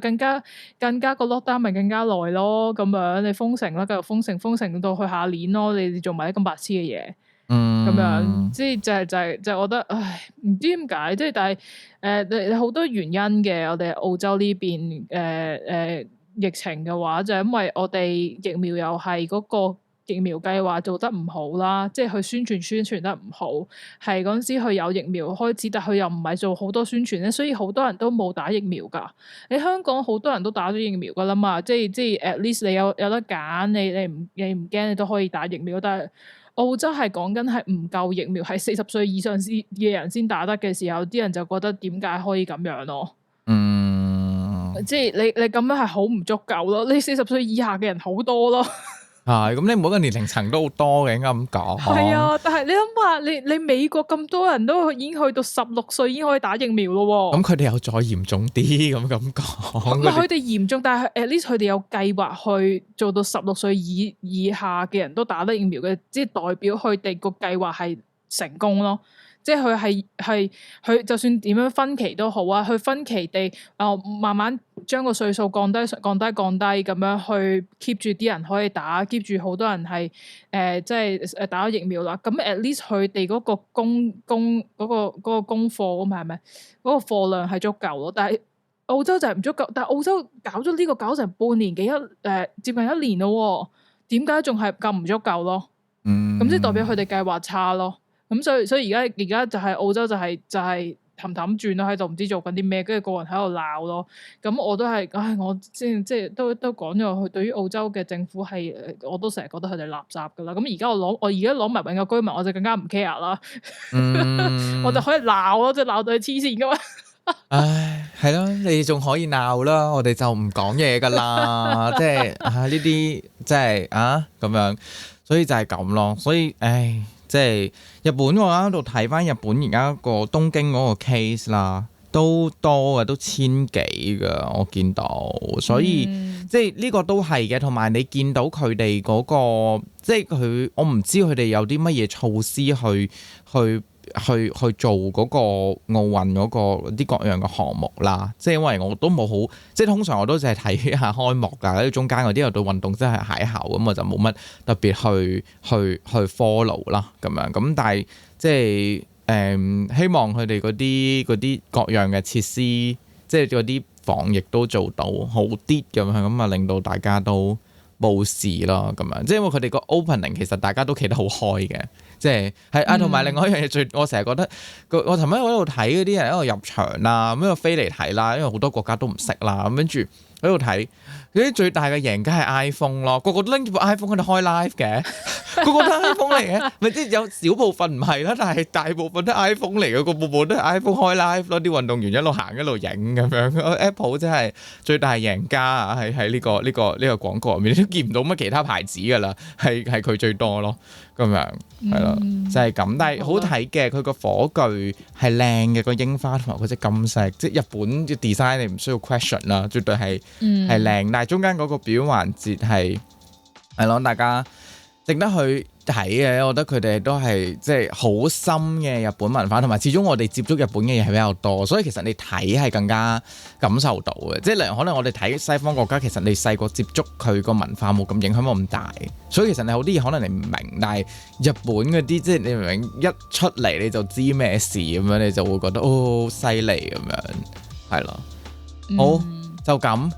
更加個 lockdown 咪更加耐咯？咁樣你封城啦，繼續封城到去下年咯。你做埋啲咁白痴嘅嘢，咁樣即係就覺得唉，唔知點解，即係但係你好多原因嘅。我哋澳洲呢邊疫情嘅話，就係因為我哋疫苗又係嗰個疫苗計劃做得唔好啦，即係佢宣傳得唔好，係嗰陣時佢有疫苗開始，但佢又唔係做好多宣傳咧，所以好多人都冇打疫苗㗎。你香港好多人都打咗疫苗㗎啦嘛，即係 at least 你有得揀，你唔驚你都可以打疫苗，但係澳洲係講緊係唔夠疫苗，係40歲以上嘅人先打得嘅時候，啲人就覺得點解可以咁樣咯？即係你咁樣係好唔足夠咯，你40歲以下嘅人好多咯。咁你每個年齡層都好多嘅，應該咁講。係啊，但係你諗下，你美國咁多人都已經去到16歲已經可以打疫苗咯。咁佢哋又再嚴重啲咁講。唔係佢哋嚴重，但係 at least 佢哋有計劃去做到16歲以下嘅人都打得疫苗嘅，即係代表佢哋個計劃係成功咯。即係佢就算點樣分期都好啊，佢分期地慢慢將個歲數降低咁樣去 keep 住啲人可以打 keep 住好多人係即係打咗疫苗啦。咁 at least 佢哋嗰個功課咁係咪嗰個貨量係足夠咯？但係澳洲就係唔足夠，但係澳洲搞咗呢個搞成半年幾接近一年咯，點解仲係咁唔足夠咯？咁即係代表佢哋計劃差咯。咁所以而家就係澳洲就係氹轉咯，喺度唔知做緊啲咩，跟住個人喺度鬧咯。咁我都係，我即係都講咗佢對於澳洲嘅政府係，我都成日覺得佢哋垃圾噶啦。咁而家我而家攞埋永久居民，我就更加唔 care 啦。我就可以鬧咯，即係鬧到佢黐線噶嘛。唉，係咯，你仲可以鬧啦，我哋就唔講嘢噶啦。即係呢啲即係咁樣，所以就係咁咯。所以唉。即係日本，我喺度睇翻日本而家個東京嗰個 case 啦，都多嘅，都千幾嘅，我見到，所以即係呢個都係嘅。同埋你見到佢哋嗰個，即係我唔知佢哋有啲乜嘢措施去做嗰個奧運嗰個啲各樣嘅項目啦，即係因為我都冇好，即係通常我都淨係睇下開幕㗎，跟住中間嗰啲又對運動真係邂逅咁，我就冇乜特別去 follow 啦咁樣。咁但係即係希望佢哋嗰啲各樣嘅設施，即係嗰啲防疫都做到好啲咁啊，令到大家都冇事咯咁樣。即係因為佢哋個 opening 其實大家都企得好開嘅。即係同埋另外一樣嘢我成日覺得我尋日喺度睇嗰啲人喺度入場啦，咁喺度飛嚟睇啦，因為好多國家都唔識啦，咁跟住喺度睇嗰啲最大嘅贏家係 iPhone 咯，個個都拎住部 iPhone 喺度開 live 嘅，個個都係 iPhone 嚟嘅，咪即係有少部分唔係啦，但係大部分都係 iPhone 嚟嘅，個部都係 iPhone 開 live 咯，啲運動員一路行一路影咁樣 ，Apple 真係最大贏家啊！喺呢個廣告入面，你都見唔到乜其他牌子㗎啦，係佢最多咯。咁樣係咯，就係咁，但係好睇嘅，佢個火炬係靚嘅，個櫻花同埋嗰隻金色，即係日本嘅 design 你唔需要 question 啦，絕對係靚，但係中間嗰個表演環節係咯，大家值得去睇嘅，我覺得佢哋都係即係好深嘅日本文化，同埋始終我哋接觸日本嘅嘢係比較多，所以其實你睇係更加感受到嘅。即係例如可能我哋睇西方國家，其實你細個接觸佢個文化冇咁影響冇咁大，所以其實你好啲嘢可能你唔明，但係日本嗰啲即係你明明一出嚟你就知咩事咁樣，你就會覺得好犀利咁樣，係咯。好，就咁，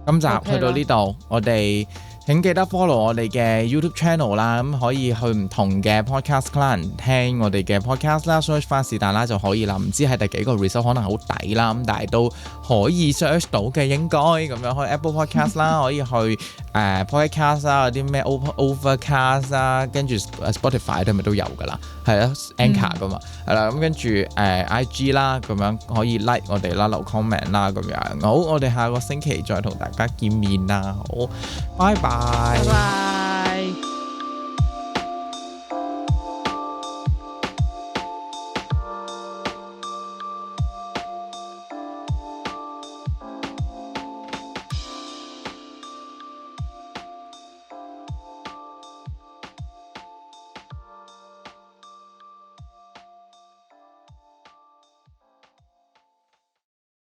今集去到呢度，我哋。請記得 follow 我哋嘅 YouTube channel 啦，咁可以去唔同嘅 podcast client 聽我哋嘅 podcast 啦 ，search 翻是但啦就可以啦。唔知係第幾個 result 可能好抵啦，咁但係都可以 search 到嘅應該咁樣，去 Apple Podcast 啦，可以去Podcast 啦，有啲咩 Overcast 啦，跟住 Spotify 都咪都有噶啦，係啊 Anchor 噶嘛，係啦，咁跟住IG 啦，咁樣可以 like 我哋啦，留 comment 啦，咁樣好，我哋下個星期再同大家見面啦，好，拜拜。